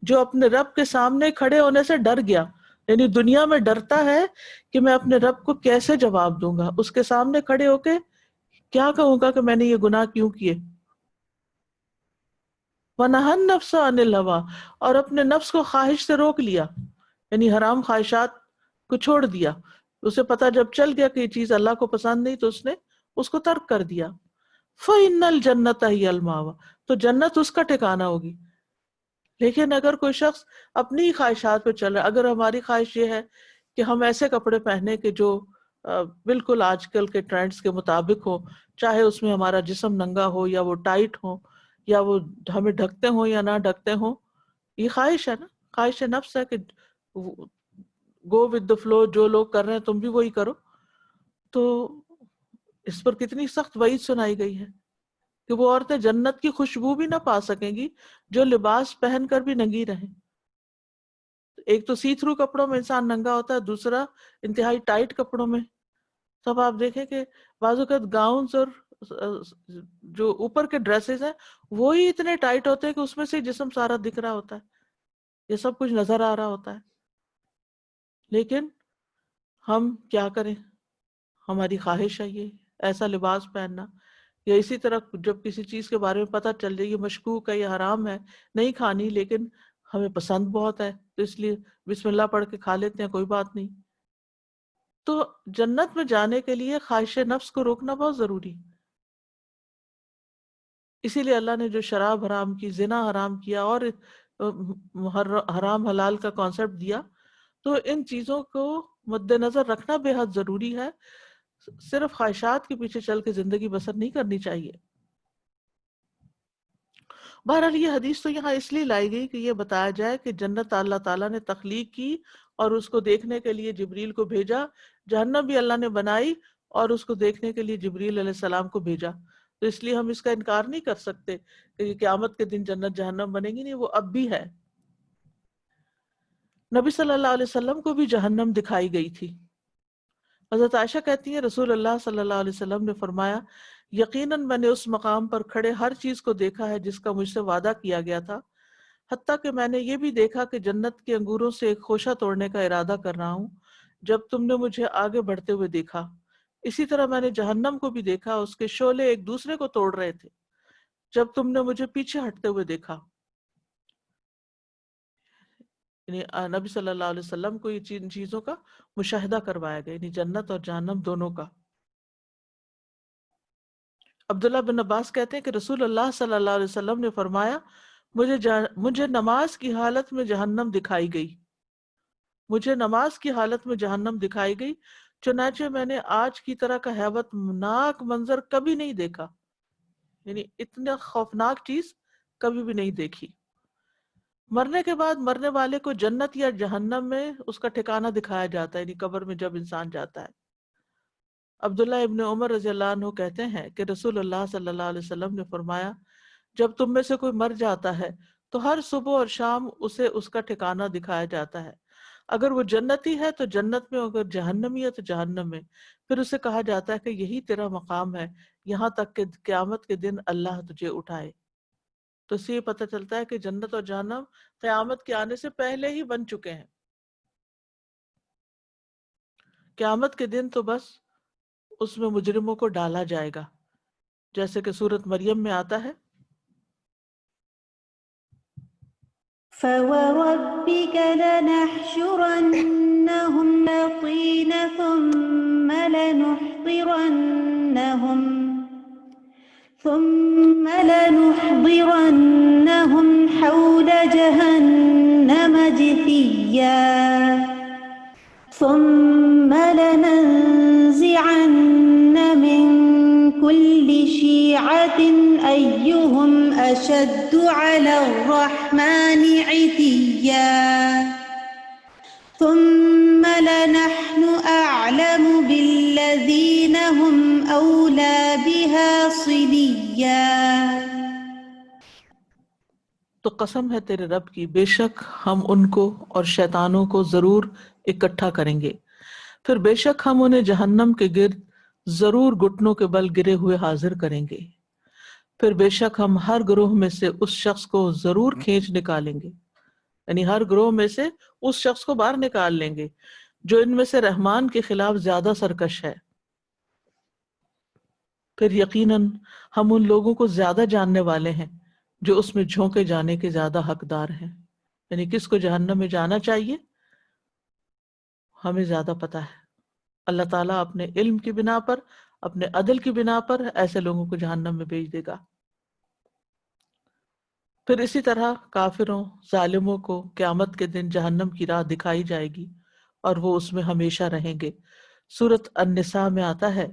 جو اپنے رب کے سامنے کھڑے ہونے سے ڈر گیا، یعنی دنیا میں ڈرتا ہے کہ میں اپنے رب کو کیسے جواب دوں گا، اس کے سامنے کھڑے ہو کے کیا کہوں گا کہ میں نے یہ گناہ کیوں کیے. وَنَهَى النَّفْسَ عَنِ الْهَوَىٰ، اور اپنے نفس کو خواہش سے روک لیا، یعنی حرام خواہشات کو چھوڑ دیا. اسے پتا جب چل گیا کہ یہ چیز اللہ کو پسند نہیں تو اس نے اس کو ترک کر دیا. فَإِنَّ الْجَنَّةَ هِيَ الْمَأْوَىٰ، تو جنت اس کا ٹھکانہ ہوگی. لیکن اگر کوئی شخص اپنی ہی خواہشات پہ چل رہا ہے، اگر ہماری خواہش یہ ہے کہ ہم ایسے کپڑے پہنے کہ جو بالکل آج کل کے ٹرینڈز کے مطابق ہو، چاہے اس میں ہمارا جسم ننگا ہو یا وہ ٹائٹ ہو یا وہ ہمیں ڈھکتے ہوں یا نہ ڈھکتے ہوں، یہ خواہش ہے نا، خواہش نفس ہے کہ گو ود دا فلو، جو لوگ کر رہے ہیں تم بھی وہی کرو. تو اس پر کتنی سخت وعید سنائی گئی ہے کہ وہ عورتیں جنت کی خوشبو بھی نہ پا سکیں گی جو لباس پہن کر بھی ننگی رہیں. ایک تو سی تھرو کپڑوں میں انسان ننگا ہوتا ہے، دوسرا انتہائی ٹائٹ کپڑوں میں. تب آپ دیکھیں کہ بعض اوقات گاؤنز اور جو اوپر کے ڈریسز ہیں وہی اتنے ٹائٹ ہوتے ہیں کہ اس میں سے جسم سارا دکھ رہا ہوتا ہے، یہ سب کچھ نظر آ رہا ہوتا ہے. لیکن ہم کیا کریں، ہماری خواہش ہے یہ ایسا لباس پہننا. یا اسی طرح جب کسی چیز کے بارے میں پتہ چل جائے یہ مشکوک ہے، یہ حرام ہے، نہیں کھانی، لیکن ہمیں پسند بہت ہے تو اس لیے بسم اللہ پڑھ کے کھا لیتے ہیں، کوئی بات نہیں. تو جنت میں جانے کے لیے خواہش نفس کو روکنا بہت ضروری ہے. اسی لیے اللہ نے جو شراب حرام کی، زنا حرام کیا اور حرام حلال کا کانسیپٹ دیا، تو ان چیزوں کو مد نظر رکھنا بے حد ضروری ہے. صرف خواہشات کے پیچھے چل کے زندگی بسر نہیں کرنی چاہیے. بہرحال یہ حدیث تو یہاں اس لیے لائی گئی کہ یہ بتایا جائے کہ جنت اللہ تعالیٰ نے تخلیق کی اور اس کو دیکھنے کے لیے جبریل کو بھیجا. جہنم بھی اللہ نے بنائی اور اس کو دیکھنے کے لیے جبریل علیہ السلام کو بھیجا. تو اس لیے ہم اس کا انکار نہیں کر سکتے کہ قیامت کے دن جنت جہنم بنے گی، نہیں، وہ اب بھی ہے. نبی صلی اللہ علیہ وسلم کو بھی جہنم دکھائی گئی تھی. حضرت عائشہ کہتی ہیں رسول اللہ صلی اللہ علیہ وسلم نے فرمایا، یقیناً میں نے اس مقام پر کھڑے ہر چیز کو دیکھا ہے جس کا مجھ سے وعدہ کیا گیا تھا، حتیٰ کہ میں نے یہ بھی دیکھا کہ جنت کے انگوروں سے ایک خوشہ توڑنے کا ارادہ کر رہا ہوں جب تم نے مجھے آگے بڑھتے ہوئے دیکھا. اسی طرح میں نے جہنم کو بھی دیکھا، اس کے شعلے ایک دوسرے کو توڑ رہے تھے جب تم نے مجھے پیچھے ہٹتے ہوئے دیکھا. یعنی نبی صلی اللہ علیہ وسلم کو یہ چیزوں کا مشاہدہ کروایا گیا، یعنی جنت اور جہنم دونوں کا. عبداللہ بن عباس کہتے ہیں کہ رسول اللہ صلی اللہ علیہ وسلم نے فرمایا، مجھے نماز کی حالت میں جہنم دکھائی گئی، مجھے نماز کی حالت میں جہنم دکھائی گئی، چنانچہ میں نے آج کی طرح کا ہیبت ناک منظر کبھی نہیں دیکھا. یعنی اتنا خوفناک چیز کبھی بھی نہیں دیکھی. مرنے کے بعد مرنے والے کو جنت یا جہنم میں اس کا ٹھکانہ دکھایا جاتا ہے، یعنی قبر میں جب انسان جاتا ہے. عبداللہ ابن عمر رضی اللہ عنہ کہتے ہیں کہ رسول اللہ صلی اللہ علیہ وسلم نے فرمایا، جب تم میں سے کوئی مر جاتا ہے تو ہر صبح اور شام اسے اس کا ٹھکانہ دکھایا جاتا ہے. اگر وہ جنتی ہے تو جنت میں، اگر جہنمی ہے تو جہنم میں. پھر اسے کہا جاتا ہے کہ یہی تیرا مقام ہے یہاں تک کہ قیامت کے دن اللہ تجھے اٹھائے. تو اس سے یہ پتہ چلتا ہے کہ جنت اور جہنم قیامت کے آنے سے پہلے ہی بن چکے ہیں. قیامت کے دن تو بس اس میں مجرموں کو ڈالا جائے گا، جیسے کہ سورۃ مریم میں آتا ہے، فَوَرَبِّكَ لَنَحْشُرَنَّهُمْ أَجْمَعِينَ ثُمَّ لَنُحْضِرَنَّهُمْ حَوْلَ جَهَنَّمَ جِثِيًّا ثُمَّ لَنَنزِعَنَّ مِن كُلِّ شِيعَةٍ أَيُّهُمْ أَشَدُّ عَلَى الرَّحْمَنِ عِتِيًّا ثُمَّ لَنَحْنُ أَعْلَمُ بِالَّذِينَ هُمْ أَوْلَى بِهَا صِلِيًّا. تو قسم ہے تیرے رب کی، بے شک ہم ان کو اور شیطانوں کو ضرور اکٹھا کریں گے، پھر بے شک ہم انہیں جہنم کے گرد ضرور گھٹنوں کے بل گرے ہوئے حاضر کریں گے. پھر بے شک ہم ہر گروہ میں سے اس شخص کو ضرور کھینچ نکالیں گے، یعنی ہر گروہ میں سے اس شخص کو باہر نکال لیں گے جو ان میں سے رحمان کے خلاف زیادہ سرکش ہے۔ پھر یقیناً ہم ان لوگوں کو زیادہ جاننے والے ہیں جو اس میں جھونکے جانے کے زیادہ حقدار ہیں، یعنی کس کو جہنم میں جانا چاہیے ہمیں زیادہ پتا ہے۔ اللہ تعالیٰ اپنے علم کی بنا پر، اپنے عدل کی بنا پر ایسے لوگوں کو جہنم میں بھیج دے گا۔ پھر اسی طرح کافروں، ظالموں کو قیامت کے دن جہنم کی راہ دکھائی جائے گی اور وہ اس میں ہمیشہ رہیں گے۔ سورۃ النساء میں آتا ہے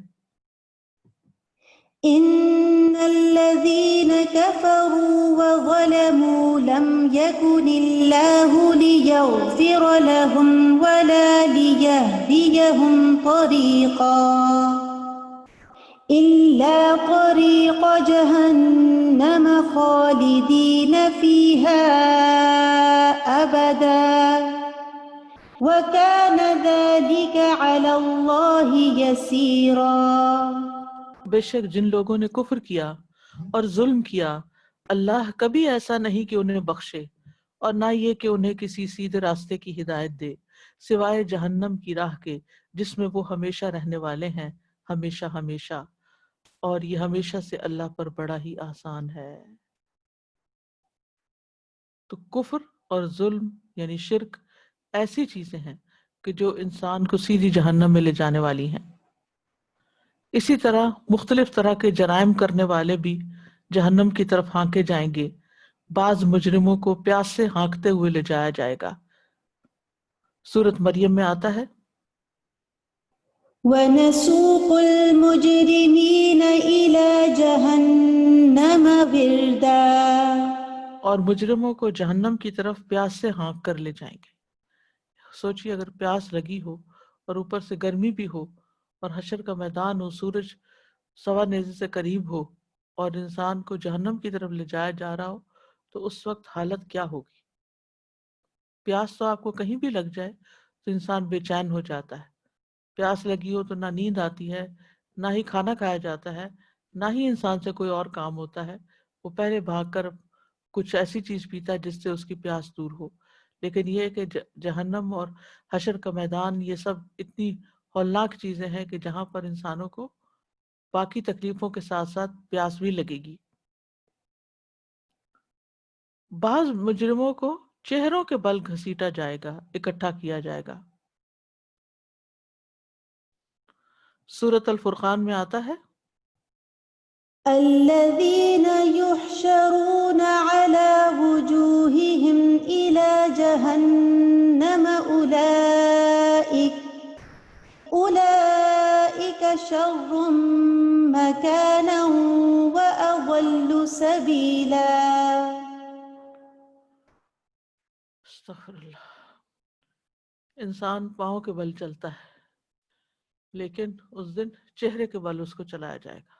إن الذين كفروا وظلموا لم يكن الله ليغفر لهم ولا ليهديهم طريقا إلا طريق جهنم خالدين فيها أبدا وكان ذلك على الله يسيرا۔ بے شک جن لوگوں نے کفر کیا اور ظلم کیا، اللہ کبھی ایسا نہیں کہ انہیں بخشے اور نہ یہ کہ انہیں کسی سیدھے راستے کی ہدایت دے سوائے جہنم کی راہ کے جس میں وہ ہمیشہ رہنے والے ہیں، ہمیشہ ہمیشہ، اور یہ ہمیشہ سے اللہ پر بڑا ہی آسان ہے۔ تو کفر اور ظلم یعنی شرک ایسی چیزیں ہیں کہ جو انسان کو سیدھی جہنم میں لے جانے والی ہیں۔ اسی طرح مختلف طرح کے جرائم کرنے والے بھی جہنم کی طرف ہانکے جائیں گے، بعض مجرموں کو پیاس سے ہانکتے ہوئے لے جایا جائے گا۔ سورۃ مریم میں آتا ہے وَنَسُوقُ الْمُجْرِمِينَ إِلَى جَهَنَّمَ وِرْدًا، اور مجرموں کو جہنم کی طرف پیاس سے ہانک کر لے جائیں گے۔ سوچئے اگر پیاس لگی ہو اور اوپر سے گرمی بھی ہو اور حشر کا میدان ہو، سورج سوا نیزے سے قریب ہو اور انسان کو جہنم کی طرف لے جایا جا رہا ہو تو اس وقت حالت کیا ہوگی؟ پیاس تو آپ کو کہیں بھی لگ جائے تو انسان بے چین ہو جاتا ہے، پیاس لگی ہو تو نہ نیند آتی ہے، نہ ہی کھانا کھایا جاتا ہے، نہ ہی انسان سے کوئی اور کام ہوتا ہے، وہ پہلے بھاگ کر کچھ ایسی چیز پیتا ہے جس سے اس کی پیاس دور ہو۔ لیکن یہ کہ جہنم اور حشر کا میدان یہ سب اتنی ہولناک چیزیں ہیں کہ جہاں پر انسانوں کو باقی تکلیفوں کے ساتھ ساتھ پیاس بھی لگے گی۔ بعض مجرموں کو چہروں کے بل گھسیٹا جائے گا، اکٹھا کیا جائے گا۔ سورۃ الفرقان میں آتا ہے الذين يحشرون على وجوههم إلى جهنم أولئك شر مكانا وأضل سبيلا۔ استغفر اللہ، انسان پاؤں کے بل چلتا ہے لیکن اس دن چہرے کے بل اس کو چلایا جائے گا۔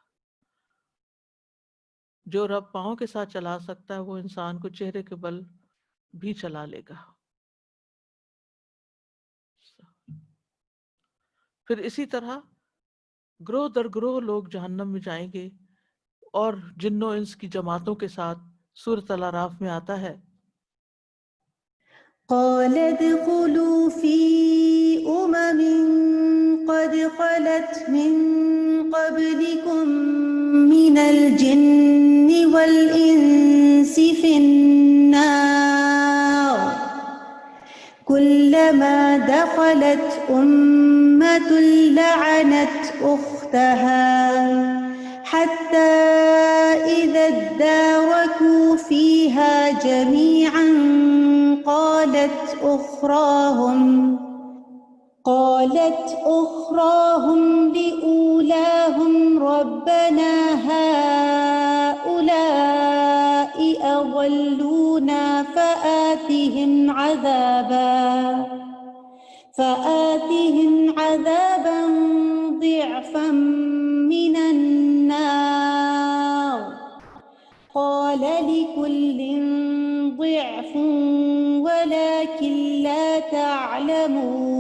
جو رب پاؤں کے ساتھ چلا سکتا ہے وہ انسان کو چہرے کے بل بھی چلا لے گا۔ پھر اسی طرح گروہ در گروہ لوگ جہنم میں جائیں گے اور جن و انس کی جماعتوں کے ساتھ۔ سورۃ الاعراف میں آتا ہے قال ادخلوا في أمم قد خلت من قبلكم من الجن والإنس في النار كلما دخلت أمة لعنت أختها حتى إذا اداركوا فيها جميعا قالت أخراهم لأولاهم ربنا هؤلاء أضلونا فآتهم عذابا ضعفا من النار قال لكل ضعف ولكن لا تعلمون۔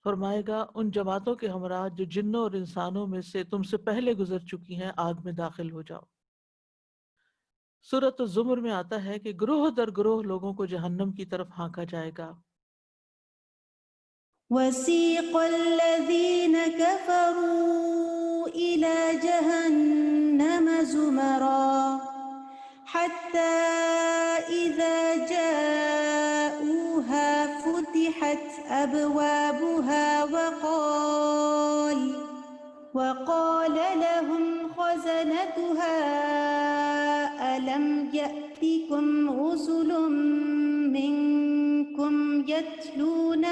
فرمائے گا ان جماعتوں کے ہمراہ جو جنوں اور انسانوں میں سے تم سے پہلے گزر چکی ہیں، آگ میں داخل ہو جاؤ۔ سورۃ الزمر میں آتا ہے کہ گروہ در گروہ لوگوں کو جہنم کی طرف ہانکا جائے گا۔ وسيق الذين كفروا إلى جهنم زمرا حتى إذا جاءوها فتحت أبوابها وقال لهم خزنتها ألم يأتكم رسل منكم يتلون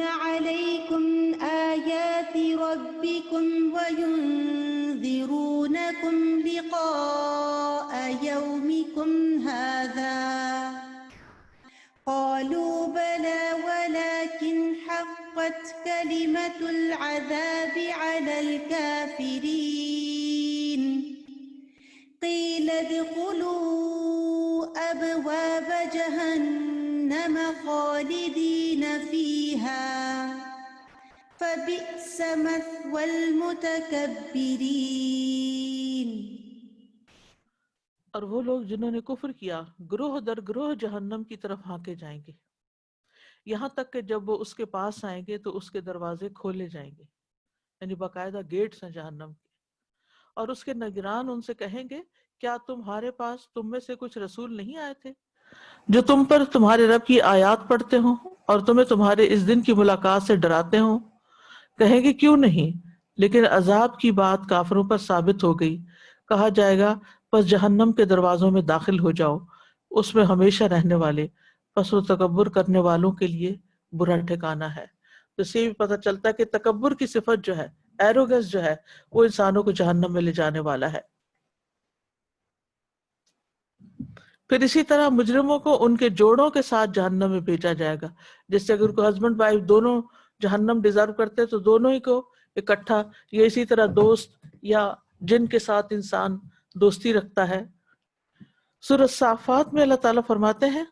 عليكم آيات ربكم وينذرونكم لقاء يومكم هذا قالوا بلى ولكن حقت كلمة العذاب على الكافرين قيل ادخلوا أبواب جهنم خالدين فيها فبئس مثوى المتكبرين۔ اور وہ لوگ جنہوں نے کفر کیا گروہ در گروہ جہنم کی طرف ہانکے جائیں گے، یہاں تک کہ جب وہ اس کے پاس آئیں گے تو اس کے دروازے کھولے جائیں گے، یعنی باقاعدہ گیٹس ہیں جہنم کے، اور اس کے نگران ان سے کہیں گے کیا تمہارے پاس تم میں سے کچھ رسول نہیں آئے تھے جو تم پر تمہارے رب کی آیات پڑھتے ہوں اور تمہیں تمہارے اس دن کی ملاقات سے ڈراتے ہوں؟ کہیں گے کیوں نہیں، لیکن عذاب کی بات کافروں پر ثابت ہو گئی۔ کہا جائے گا پس جہنم کے دروازوں میں داخل ہو جاؤ، اس میں ہمیشہ رہنے والے، پس وہ تکبر کرنے والوں کے لیے برا ٹھکانہ ہے۔ تو اس سے بھی پتہ چلتا ہے کہ تکبر کی صفت جو ہے، ایروگنس جو ہے، وہ انسانوں کو جہنم میں لے جانے والا ہے۔ پھر اسی طرح مجرموں کو ان کے جوڑوں کے ساتھ جہنم میں بھیجا جائے گا، جس سے اگر کوئی ہسبینڈ وائف دونوں جہنم ڈیزرو کرتے تو دونوں ہی کو اکٹھا، یا اسی طرح دوست یا جن کے ساتھ انسان دوستی رکھتا ہے۔ سورۃ صافات میں اللہ تعالیٰ فرماتے ہیں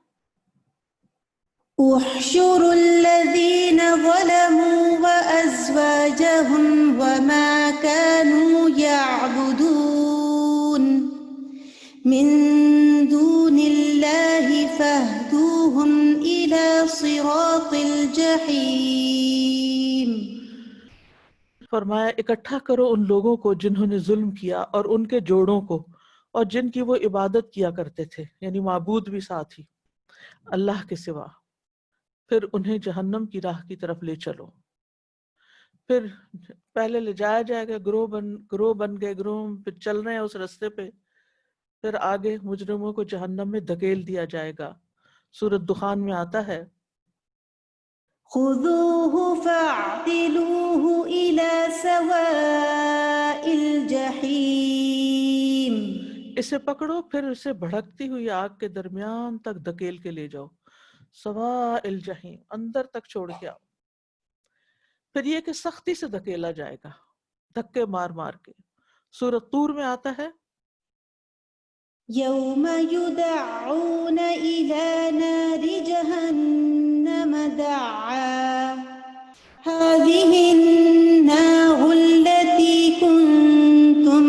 احشروا الذين ظلموا وأزواجهم وما كانوا يعبدون من دون الله فاهدوهم إلى صراط الجحيم۔ فرمایا اکٹھا کرو ان لوگوں کو جنہوں نے ظلم کیا اور ان کے جوڑوں کو اور جن کی وہ عبادت کیا کرتے تھے، یعنی معبود بھی ساتھ ہی اللہ کے سوا، پھر انہیں جہنم کی راہ کی طرف لے چلو۔ پھر پہلے لے جایا جائے گا، گروہ بن گئے، گروہ پھر چل رہے ہیں اس رستے پہ، پھر آگے مجرموں کو جہنم میں دھکیل دیا جائے گا۔ سورۃ دخان میں آتا ہے خذوه فاعتلوه إلى سواء الجحيم۔ اسے پکڑو پھر اسے بھڑکتی ہوئی آگ کے درمیان تک دھکیل کے لے جاؤ، سواء الجحیم، اندر تک چھوڑ کے آؤ۔ پھر یہ کہ سختی سے دھکیلا جائے گا، دھکے مار مار کے۔ سورۃ طور میں آتا ہے يوم يدعون إلى نار جهنم دعا هذه النار التي كنتم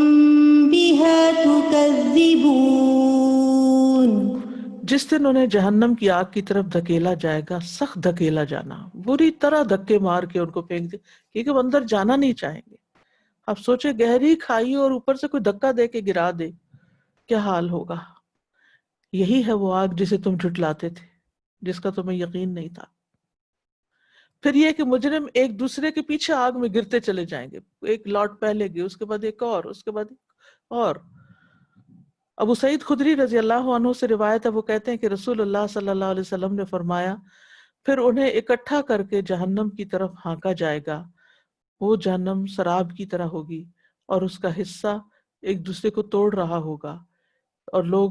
بها تكذبون۔ جس دن انہیں جہنم کی آگ کی طرف دھکیلا جائے گا، سخت دھکیلا جانا، بری طرح دھکے مار کے ان کو پھینک دے، کیونکہ وہ اندر جانا نہیں چاہیں گے۔ اب سوچے گہری کھائی اور اوپر سے کوئی دھکا دے کے گرا دے، کیا حال ہوگا؟ یہی ہے وہ آگ جسے تم جھٹلاتے تھے، جس کا تمہیں یقین نہیں تھا۔ پھر یہ کہ مجرم ایک دوسرے کے پیچھے آگ میں گرتے چلے جائیں گے، ایک لاٹ پہلے گئے، اس کے بعد ایک اور، اس کے بعد ایک اور۔ ابو سعید خدری رضی اللہ عنہ سے روایت ہے، وہ کہتے ہیں کہ رسول اللہ صلی اللہ علیہ وسلم نے فرمایا پھر انہیں اکٹھا کر کے جہنم کی طرف ہانکا جائے گا، وہ جہنم سراب کی طرح ہوگی اور اس کا حصہ ایک دوسرے کو توڑ رہا ہوگا، اور لوگ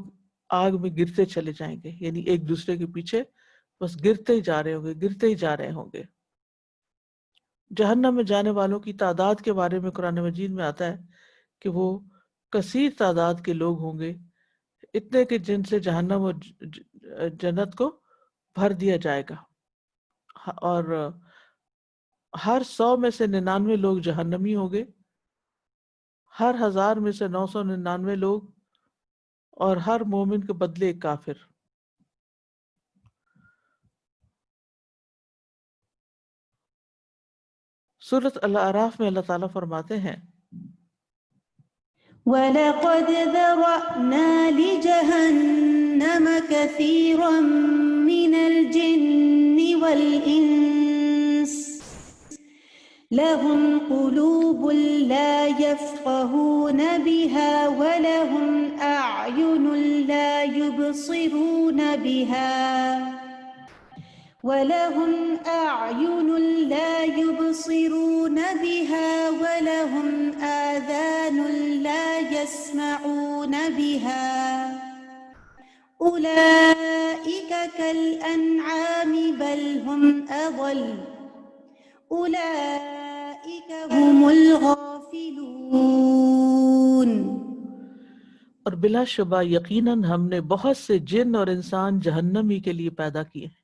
آگ میں گرتے چلے جائیں گے، یعنی ایک دوسرے کے پیچھے بس گرتے ہی جا رہے ہوں گے، گرتے ہی جا رہے ہوں گے۔ جہنم میں جانے والوں کی تعداد کے بارے میں قرآن مجید میں آتا ہے کہ وہ کثیر تعداد کے لوگ ہوں گے، اتنے کہ جن سے جہنم اور جنت کو بھر دیا جائے گا، اور ہر 100 میں سے 99 لوگ جہنمی ہوں گے، ہر 1000 میں سے 999 لوگ، اور ہر مومن کے بدلے ایک کافر۔ سورۃ الاعراف میں اللہ تعالیٰ فرماتے ہیں وَلَقَدْ ذَرَأْنَا لِجَهَنَّمَ كَثِيرًا مِنَ الْجِنِّ وَالْإِنسِ لَهُمْ قُلُوبٌ لَا يَفْقَهُونَ بِهَا وَلَهُمْ أَعْيُنٌ لَا يُبْصِرُونَ بِهَا وَلَهُمْ آذَانٌ لَا يَسْمَعُونَ بِهَا أُولَئِكَ كَالْأَنْعَامِ بَلْ هُمْ أَضَلُّ أُولَئِكَ هُمُ الْغَافِلُونَ۔ اور بلا شبہ یقیناً ہم نے بہت سے جن اور انسان جہنمی کے لیے پیدا کیے ہیں۔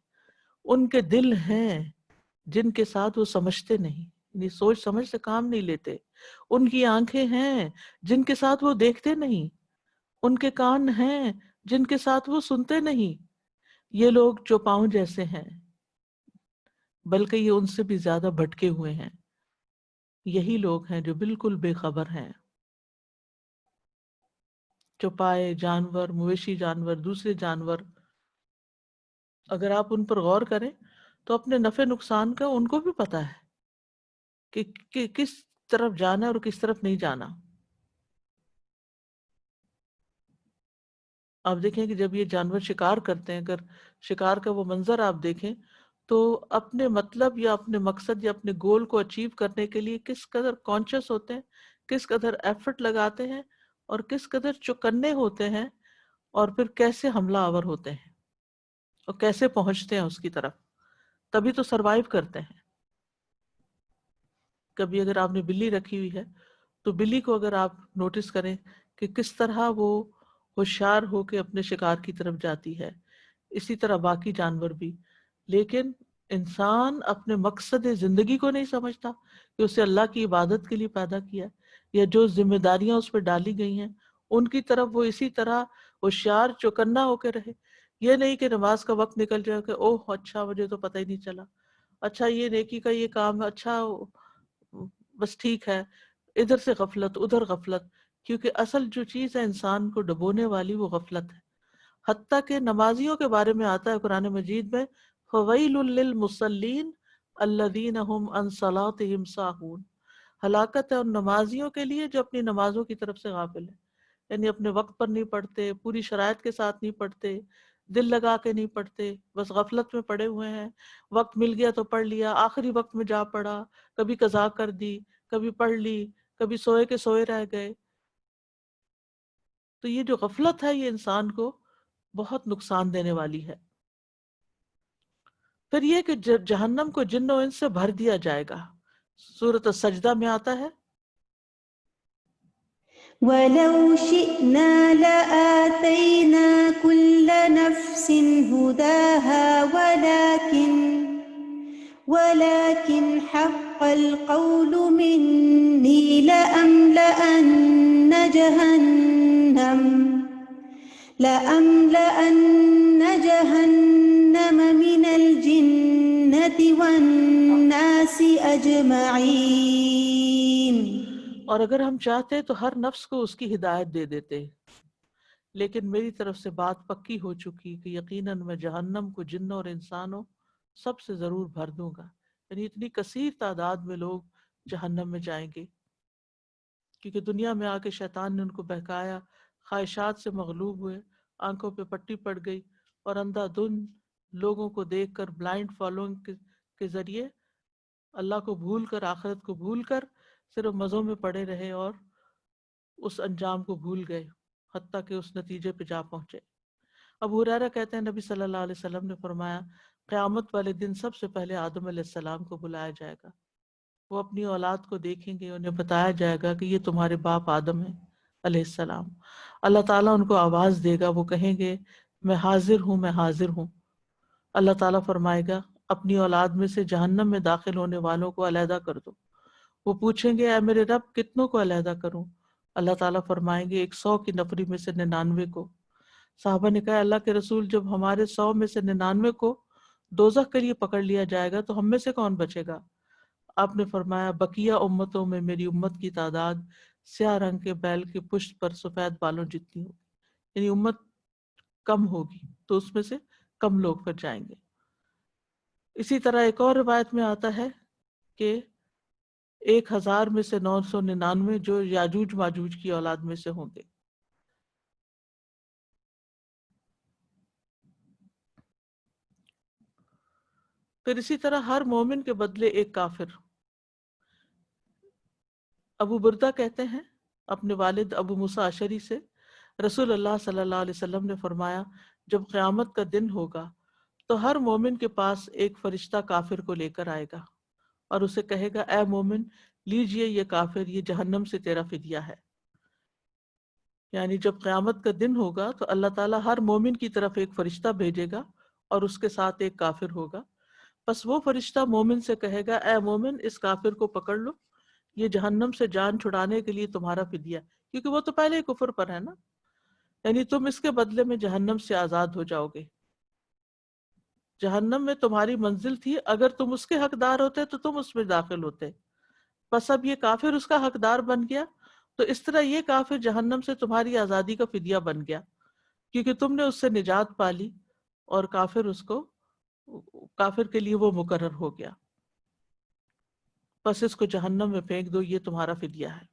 ان کے دل ہیں جن کے ساتھ وہ سمجھتے نہیں، یعنی سوچ سمجھ سے کام نہیں لیتے۔ ان کی آنکھیں ہیں جن کے ساتھ وہ دیکھتے نہیں، ان کے کان ہیں جن کے ساتھ وہ سنتے نہیں۔ یہ لوگ چوپاؤں جیسے ہیں، بلکہ یہ ان سے بھی زیادہ بھٹکے ہوئے ہیں۔ یہی لوگ ہیں جو بالکل بے خبر ہیں۔ چوپائے جانور، مویشی جانور، دوسرے جانور، اگر آپ ان پر غور کریں تو اپنے نفع نقصان کا ان کو بھی پتہ ہے کہ کس طرف جانا اور کس طرف نہیں جانا۔ آپ دیکھیں کہ جب یہ جانور شکار کرتے ہیں، اگر شکار کا وہ منظر آپ دیکھیں تو اپنے مطلب یا اپنے مقصد یا اپنے گول کو اچیو کرنے کے لیے کس قدر کانشیس ہوتے ہیں، کس قدر ایفرٹ لگاتے ہیں، اور کس قدر چوکنے ہوتے ہیں، اور پھر کیسے حملہ آور ہوتے ہیں اور کیسے پہنچتے ہیں اس کی طرف، تبھی تو سروائیو کرتے ہیں۔ کبھی اگر آپ نے بلی رکھی ہوئی ہے تو بلی کو اگر آپ نوٹس کریں کہ کس طرح وہ ہوشیار ہو کے اپنے شکار کی طرف جاتی ہے، اسی طرح باقی جانور بھی۔ لیکن انسان اپنے مقصد زندگی کو نہیں سمجھتا کہ اسے اللہ کی عبادت کے لیے پیدا کیا، یا جو ذمہ داریاں اس پہ ڈالی گئی ہیں ان کی طرف وہ اسی طرح ہوشیار چوکنا ہو کے رہے۔ یہ نہیں کہ نماز کا وقت نکل جائے کہ اوہ اچھا مجھے تو پتہ ہی نہیں چلا، اچھا یہ نیکی کا یہ کام ہے، اچھا بس ٹھیک ہے، ادھر سے غفلت ادھر غفلت۔ کیونکہ اصل جو چیز ہے انسان کو ڈبونے والی وہ غفلت ہے۔ حتیٰ کہ نمازیوں کے بارے میں آتا ہے قرآن مجید میں فَوَيْلٌ لِّلْمُصَلِّينَ الَّذِينَ هُمْ عَنْ صَلَاتِهِمْ سَاهُونَ، ہلاکت ہے ان نمازیوں کے لیے جو اپنی نمازوں کی طرف سے غافل ہیں، یعنی اپنے وقت پر نہیں پڑھتے، پوری شرائط کے ساتھ نہیں پڑھتے، دل لگا کے نہیں پڑھتے، بس غفلت میں پڑے ہوئے ہیں۔ وقت مل گیا تو پڑھ لیا، آخری وقت میں جا پڑھا، کبھی قضا کر دی، کبھی پڑھ لی، کبھی سوئے کے سوئے رہ گئے۔ تو یہ جو غفلت ہے یہ انسان کو بہت نقصان دینے والی ہے۔ پھر یہ کہ جہنم کو جن و انس سے بھر دیا جائے گا، سورۃ السجدہ میں آتا ہے وَلَوْ شِئْنَا لَآتَيْنَا كُلَّ نَفْسٍ هُدَاهَا وَلَكِنْ حَقَّ الْقَوْلُ مِنِّي لَأَمْلَأَنَّ جَهَنَّمَ مِنَ الْجِنَّةِ وَالنَّاسِ أَجْمَعِينَ۔ اور اگر ہم چاہتے تو ہر نفس کو اس کی ہدایت دے دیتے، لیکن میری طرف سے بات پکی ہو چکی کہ یقیناً میں جہنم کو جنوں اور انسانوں سب سے ضرور بھر دوں گا۔ یعنی اتنی کثیر تعداد میں لوگ جہنم میں جائیں گے، کیونکہ دنیا میں آ کے شیطان نے ان کو بہکایا، خواہشات سے مغلوب ہوئے، آنکھوں پہ پٹی پڑ گئی، اور اندھا دھن لوگوں کو دیکھ کر بلائنڈ فالوئنگ کے ذریعے اللہ کو بھول کر، آخرت کو بھول کر صرف مزوں میں پڑے رہے اور اس انجام کو بھول گئے، حتیٰ کہ اس نتیجے پہ جا پہنچے۔ ابو ہریرہ کہتے ہیں نبی صلی اللہ علیہ وسلم نے فرمایا قیامت والے دن سب سے پہلے آدم علیہ السلام کو بلایا جائے گا، وہ اپنی اولاد کو دیکھیں گے، انہیں بتایا جائے گا کہ یہ تمہارے باپ آدم ہیں، علیہ السلام. اللہ تعالیٰ ان کو آواز دے گا, وہ کہیں گے میں حاضر ہوں, میں حاضر ہوں. اللہ تعالیٰ فرمائے گا اپنی اولاد میں سے جہنم میں داخل ہونے والوں کو علیحدہ کر دو. وہ پوچھیں گے اے میرے رب کتنوں کو علیحدہ کروں؟ اللہ تعالیٰ فرمائیں گے 100 کی نفری میں سے 99 کو. صحابہ نے کہا اللہ کے رسول جب ہمارے 100 میں سے 99 کو دوزخ کے لیے پکڑ لیا جائے گا تو ہم میں سے کون بچے گا؟ آپ نے فرمایا بقیہ امتوں میں میری امت کی تعداد سیاہ رنگ کے بیل کی پشت پر سفید بالوں جتنی ہوگی. یعنی امت کم ہوگی تو اس میں سے کم لوگ پھر جائیں گے. اسی طرح ایک اور روایت میں آتا ہے کہ 1000 میں سے 999 جو یاجوج ماجوج کی اولاد میں سے ہوں گے. پھر اسی طرح ہر مومن کے بدلے ایک کافر. ابو بردہ کہتے ہیں اپنے والد ابو موسیٰ اشعری سے رسول اللہ صلی اللہ علیہ وسلم نے فرمایا جب قیامت کا دن ہوگا تو ہر مومن کے پاس ایک فرشتہ کافر کو لے کر آئے گا اور اسے کہے گا اے مومن لیجئے یہ کافر یہ جہنم سے تیرا فدیہ ہے. یعنی جب قیامت کا دن ہوگا تو اللہ تعالیٰ ہر مومن کی طرف ایک فرشتہ بھیجے گا اور اس کے ساتھ ایک کافر ہوگا. پس وہ فرشتہ مومن سے کہے گا اے مومن اس کافر کو پکڑ لو, یہ جہنم سے جان چھڑانے کے لیے تمہارا فدیہ, کیونکہ وہ تو پہلے ہی کفر پر ہے نا, یعنی تم اس کے بدلے میں جہنم سے آزاد ہو جاؤ گے. جہنم میں تمہاری منزل تھی, اگر تم اس کے حقدار ہوتے تو تم اس میں داخل ہوتے, بس اب یہ کافر اس کا حقدار بن گیا تو اس طرح یہ کافر جہنم سے تمہاری آزادی کا فدیہ بن گیا کیونکہ تم نے اس سے نجات پا لی اور کافر کے لیے وہ مقرر ہو گیا. بس اس کو جہنم میں پھینک دو, یہ تمہارا فدیہ ہے.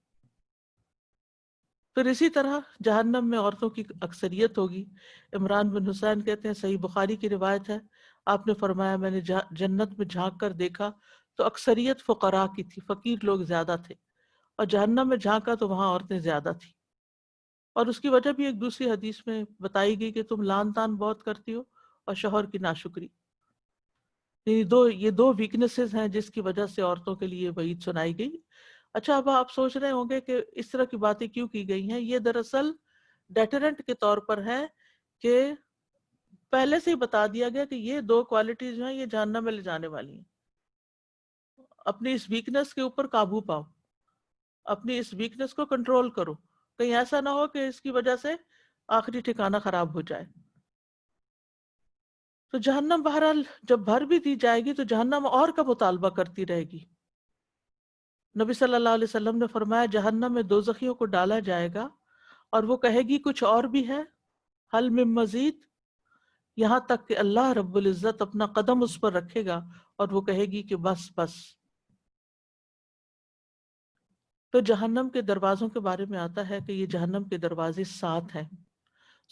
پھر اسی طرح جہنم میں عورتوں کی اکثریت ہوگی. عمران بن حسین کہتے ہیں صحیح بخاری کی روایت ہے آپ نے فرمایا میں نے جنت میں جھانک کر دیکھا تو اکثریت فقراء کی تھی, فقیر لوگ زیادہ تھے, اور جہنم میں جھانکا تو وہاں عورتیں زیادہ تھیں. اور اس کی وجہ بھی ایک دوسری حدیث میں بتائی گئی کہ تم لان تان بہت کرتی ہو اور شوہر کی ناشکری. یہ دو ویکنیسز ہیں جس کی وجہ سے عورتوں کے لیے وعید سنائی گئی. اچھا اب آپ سوچ رہے ہوں گے کہ اس طرح کی باتیں کیوں کی گئی ہیں. یہ دراصل ڈیٹرنٹ کے طور پر ہے کہ پہلے سے ہی بتا دیا گیا کہ یہ 2 کوالٹیز ہیں یہ جہنم میں لے جانے والی ہیں. اپنی اس ویکنس کے اوپر قابو پاؤ, اپنی اس ویکنس کو کنٹرول کرو, کہیں ایسا نہ ہو کہ اس کی وجہ سے آخری ٹھکانہ خراب ہو جائے. تو جہنم بہرحال جب بھر بھی دی جائے گی تو جہنم اور کا مطالبہ کرتی رہے گی. نبی صلی اللہ علیہ وسلم نے فرمایا جہنم میں دوزخیوں کو ڈالا جائے گا اور وہ کہے گی کچھ اور بھی ہے, حل من مزید, یہاں تک کہ اللہ رب العزت اپنا قدم اس پر رکھے گا اور وہ کہے گی کہ بس بس. تو جہنم کے دروازوں کے بارے میں آتا ہے کہ یہ جہنم کے دروازے 7 ہیں.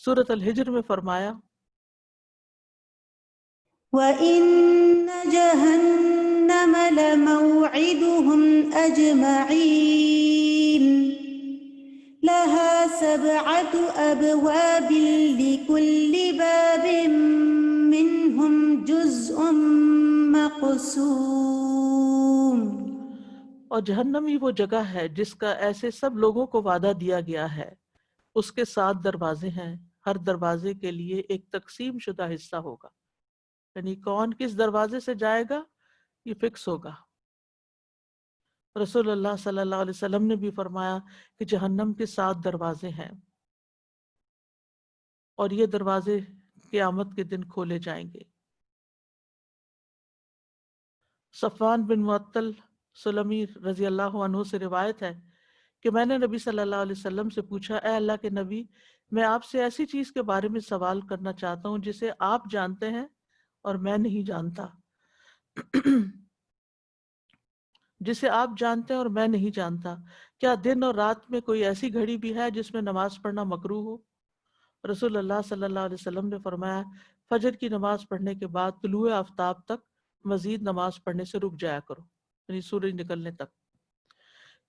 سورۃ الحجر میں فرمایا وَإِنَّ جَهَنَّمَ لَمَوْعِدُهُمْ أَجْمَعِينَ لَهَا 7 أَبْوَابٍ لِكُلِّ بَابٍ مِّنْهُمْ جُزْءٌ مَّقْسُومٌ. اور جہنم ہی وہ جگہ ہے جس کا ایسے سب لوگوں کو وعدہ دیا گیا ہے. اس کے 7 دروازے ہیں, ہر دروازے کے لیے ایک تقسیم شدہ حصہ ہوگا. یعنی کون کس دروازے سے جائے گا یہ فکس ہوگا. رسول اللہ صلی اللہ علیہ وسلم نے بھی فرمایا کہ جہنم کے 7 دروازے ہیں اور یہ دروازے قیامت کے دن کھولے جائیں گے. صفوان بن معطل سلمی رضی اللہ عنہ سے روایت ہے کہ میں نے نبی صلی اللہ علیہ وسلم سے پوچھا اے اللہ کے نبی میں آپ سے ایسی چیز کے بارے میں سوال کرنا چاہتا ہوں جسے آپ جانتے ہیں اور میں نہیں جانتا جسے آپ جانتے ہیں اور میں نہیں جانتا. کیا دن اور رات میں کوئی ایسی گھڑی بھی ہے جس میں نماز پڑھنا مکروہ ہو؟ رسول اللہ صلی اللہ علیہ وسلم نے فرمایا فجر کی نماز پڑھنے کے بعد طلوع آفتاب تک مزید نماز پڑھنے سے رک جایا کرو, یعنی سورج نکلنے تک,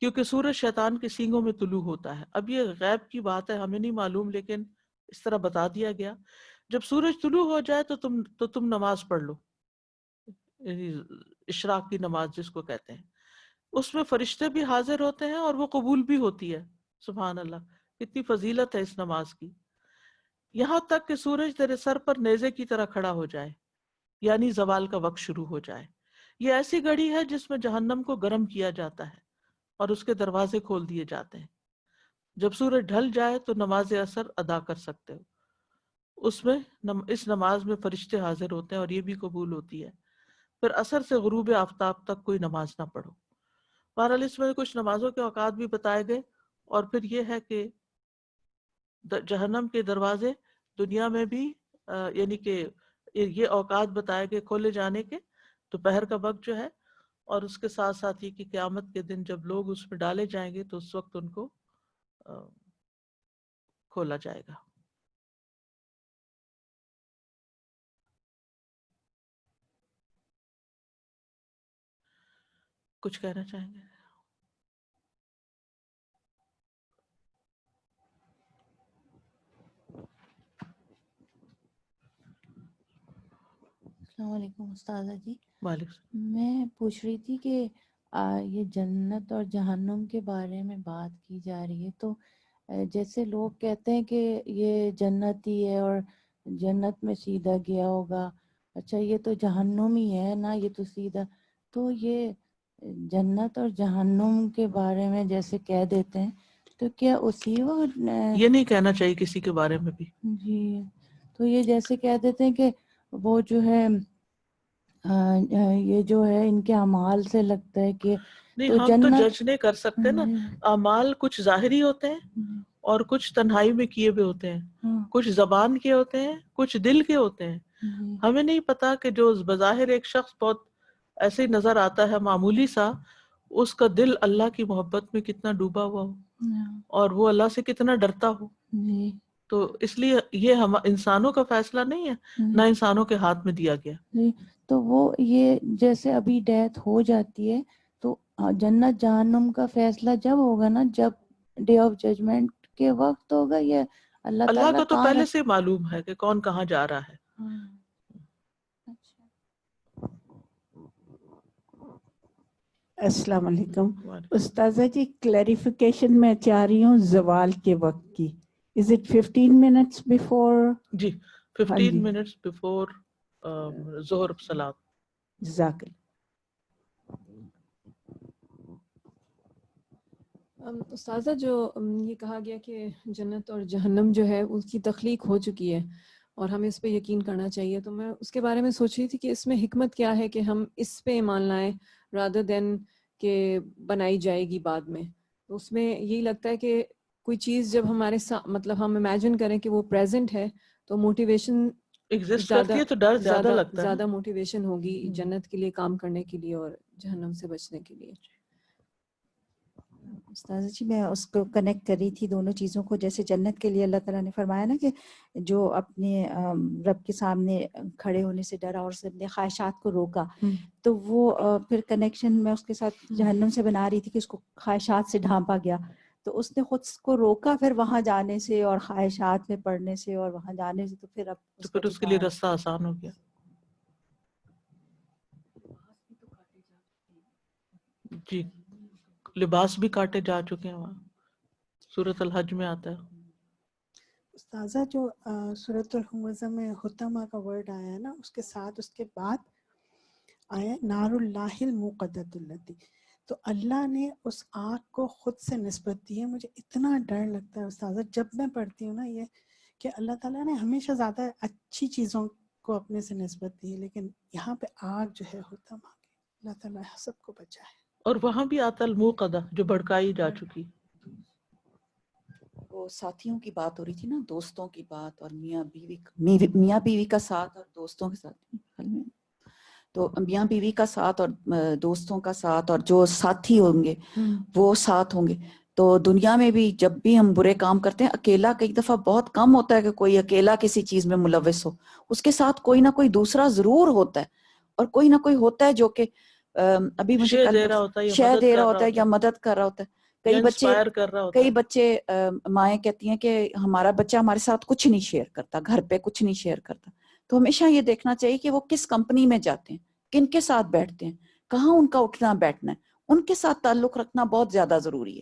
کیونکہ سورج شیطان کے سینگوں میں طلوع ہوتا ہے. اب یہ غیب کی بات ہے, ہمیں نہیں معلوم, لیکن اس طرح بتا دیا گیا جب سورج طلوع ہو جائے تو تم نماز پڑھ لو, یعنی اشراق کی نماز جس کو کہتے ہیں. اس میں فرشتے بھی حاضر ہوتے ہیں اور وہ قبول بھی ہوتی ہے. سبحان اللہ, کتنی فضیلت ہے اس نماز کی. یہاں تک کہ سورج تیرے سر پر نیزے کی طرح کھڑا ہو جائے، یعنی زوال کا وقت شروع ہو جائے. یہ ایسی گھڑی ہے جس میں جہنم کو گرم کیا جاتا ہے اور اس کے دروازے کھول دیے جاتے ہیں. جب سورج ڈھل جائے تو نماز عصر ادا کر سکتے ہو. اس نماز میں فرشتے حاضر ہوتے ہیں اور یہ بھی قبول ہوتی ہے. پھر عصر سے غروب آفتاب تک کوئی نماز نہ پڑھو. بہرحال اس میں کچھ نمازوں کے اوقات بھی بتائے گئے، اور پھر یہ ہے کہ جہنم کے دروازے دنیا میں بھی یعنی کہ یہ اوقات بتائے گئے کھولے جانے کے، دوپہر کا وقت جو ہے، اور اس کے ساتھ ساتھ یہ کہ قیامت کے دن جب لوگ اس میں ڈالے جائیں گے تو اس وقت ان کو کھولا جائے گا. کچھ کہنا چاہیں گے؟ السلام علیکم استاذہ جی. وعلیکم. میں پوچھ رہی تھی کہ یہ جنت اور جہنم کے بارے میں بات کی جا رہی ہے، تو جیسے لوگ کہتے ہیں کہ یہ جنت ہی ہے اور جنت میں سیدھا گیا ہوگا، اچھا یہ تو جہنم ہی ہے نا، یہ تو سیدھا، تو یہ جنت اور جہنم کے بارے میں جیسے کہہ دیتے ہیں تو کیا اسی وقت یہ نہیں کہنا چاہیے کسی کے بارے میں بھی. جی، تو یہ جیسے کہہ دیتے ہیں کہ وہ جو ہے یہ جو ہے ان کے اعمال سے لگتا ہے کہ نہیں، تو ہم تو جنت. جج نہیں کر سکتے نا. اعمال کچھ ظاہری ہوتے ہیں اور کچھ تنہائی میں کیے ہوئے ہوتے ہیں، کچھ زبان کے ہوتے ہیں، کچھ دل کے ہوتے ہیں. ہمیں نہیں پتا کہ جو بظاہر ایک شخص بہت ایسے ہی نظر آتا ہے معمولی سا، اس کا دل اللہ کی محبت میں کتنا ڈوبا ہوا ہو اور وہ اللہ سے کتنا ڈرتا ہو. تو اس لیے یہ ہم انسانوں کا فیصلہ نہیں ہے، نہ انسانوں کے ہاتھ میں دیا گیا. تو وہ یہ جیسے ابھی ڈیتھ ہو جاتی ہے تو جنت جہنم کا فیصلہ جب ہوگا نا، جب ڈے آف ججمنٹ کے وقت ہوگا، یا اللہ اللہ تعالیٰ کو تو پہلے سے معلوم ہے کہ کون کہاں جا رہا ہے. السلام علیکم استاذہ جی. کلیریفیکیشن میں چاہ رہی ہوں زوال کے وقت کی. Is it 15 minutes before؟ G 15 minutes before ظہر صلاۃ. جزاک اللہ. استاذہ جو یہ کہا گیا کہ جنت اور جہنم جو ہے اس کی تخلیق ہو چکی ہے اور ہمیں اس پہ یقین کرنا چاہیے، تو میں اس کے بارے میں سوچ رہی تھی کہ اس میں حکمت کیا ہے کہ ہم اس پہ ایمان لائیں rather than کہ بنائی جائے گی بعد میں. تو اس میں یہی لگتا ہے کہ کوئی چیز جب ہمارے مطلب ہم امیجن کریں کہ وہ پریزنٹ ہے تو موٹیویشن ایگزسٹ کرتی ہے تو ڈر زیادہ لگتا ہے، زیادہ موٹیویشن ہوگی جنت کے لیے کام کرنے کے لیے اور جہنم سے بچنے کے لیے. استاذہ جی میں اس کو کنیکٹ کر رہی تھی دونوں چیزوں کو. جیسے جنت کے لیے اللہ تعالیٰ نے فرمایا نا کہ جو اپنے رب کے سامنے کھڑے ہونے سے ڈرا اور سے اپنے خواہشات کو روکا، تو وہ پھر کنیکشن میں اس کے ساتھ جہنم سے بنا رہی تھی کہ اس کو خواہشات سے ڈھانپا گیا، تو اس نے خود کو روکا پھر وہاں جانے سے اور خواہشات میں پڑنے سے اور وہاں جانے سے، تو پھر اب اس کے لیے رستہ آسان ہو گیا. جی لباس بھی کاٹے جا چکے ہیں، وہاں سورۃ الحج میں آتا ہے. استاذہ جو سورۃ الحمزہ میں حطمہ کا ورڈ آیا ہے نا، اس کے ساتھ اس کے بعد آیا نار اللہ الموقدۃ التی، تو اللہ نے اس آگ کو خود سے نسبت دی ہے. مجھے اتنا ڈر لگتا ہے استاذہ جب میں پڑھتی ہوں نا یہ کہ اللہ تعالیٰ نے ہمیشہ زیادہ اچھی چیزوں کو اپنے سے نسبت دی ہے، لیکن یہاں پہ آگ جو ہے حطمہ کی، اللہ تعالیٰ سب کو بچائے. اور وہاں بھی آتا الموقدہ جو بھڑکائی جا چکی. وہ ساتھیوں کی بات ہو رہی تھی نا، دوستوں کی بات، اور میاں بیوی کا ساتھ اور دوستوں کے ساتھ. تو میاں بیوی کا ساتھ اور دوستوں کا ساتھ اور جو ساتھی ہوں گے وہ ساتھ ہوں گے. تو دنیا میں بھی جب بھی ہم برے کام کرتے ہیں، اکیلا کئی دفعہ بہت کم ہوتا ہے کہ کوئی اکیلا کسی چیز میں ملوث ہو، اس کے ساتھ کوئی نہ کوئی دوسرا ضرور ہوتا ہے، اور کوئی نہ کوئی ہوتا ہے جو کہ ابھی مجھے شے دے رہا ہوتا ہے، شے دے رہا ہوتا ہے یا مدد کر رہا ہوتا ہے. کئی بچے مائیں کہتی ہیں کہ ہمارا بچہ ہمارے ساتھ کچھ نہیں شیئر کرتا، گھر پہ کچھ نہیں شیئر کرتا. تو ہمیشہ یہ دیکھنا چاہیے کہ وہ کس کمپنی میں جاتے ہیں، کن کے ساتھ بیٹھتے ہیں، کہاں ان کا اٹھنا بیٹھنا ہے، ان کے ساتھ تعلق رکھنا بہت زیادہ ضروری ہے.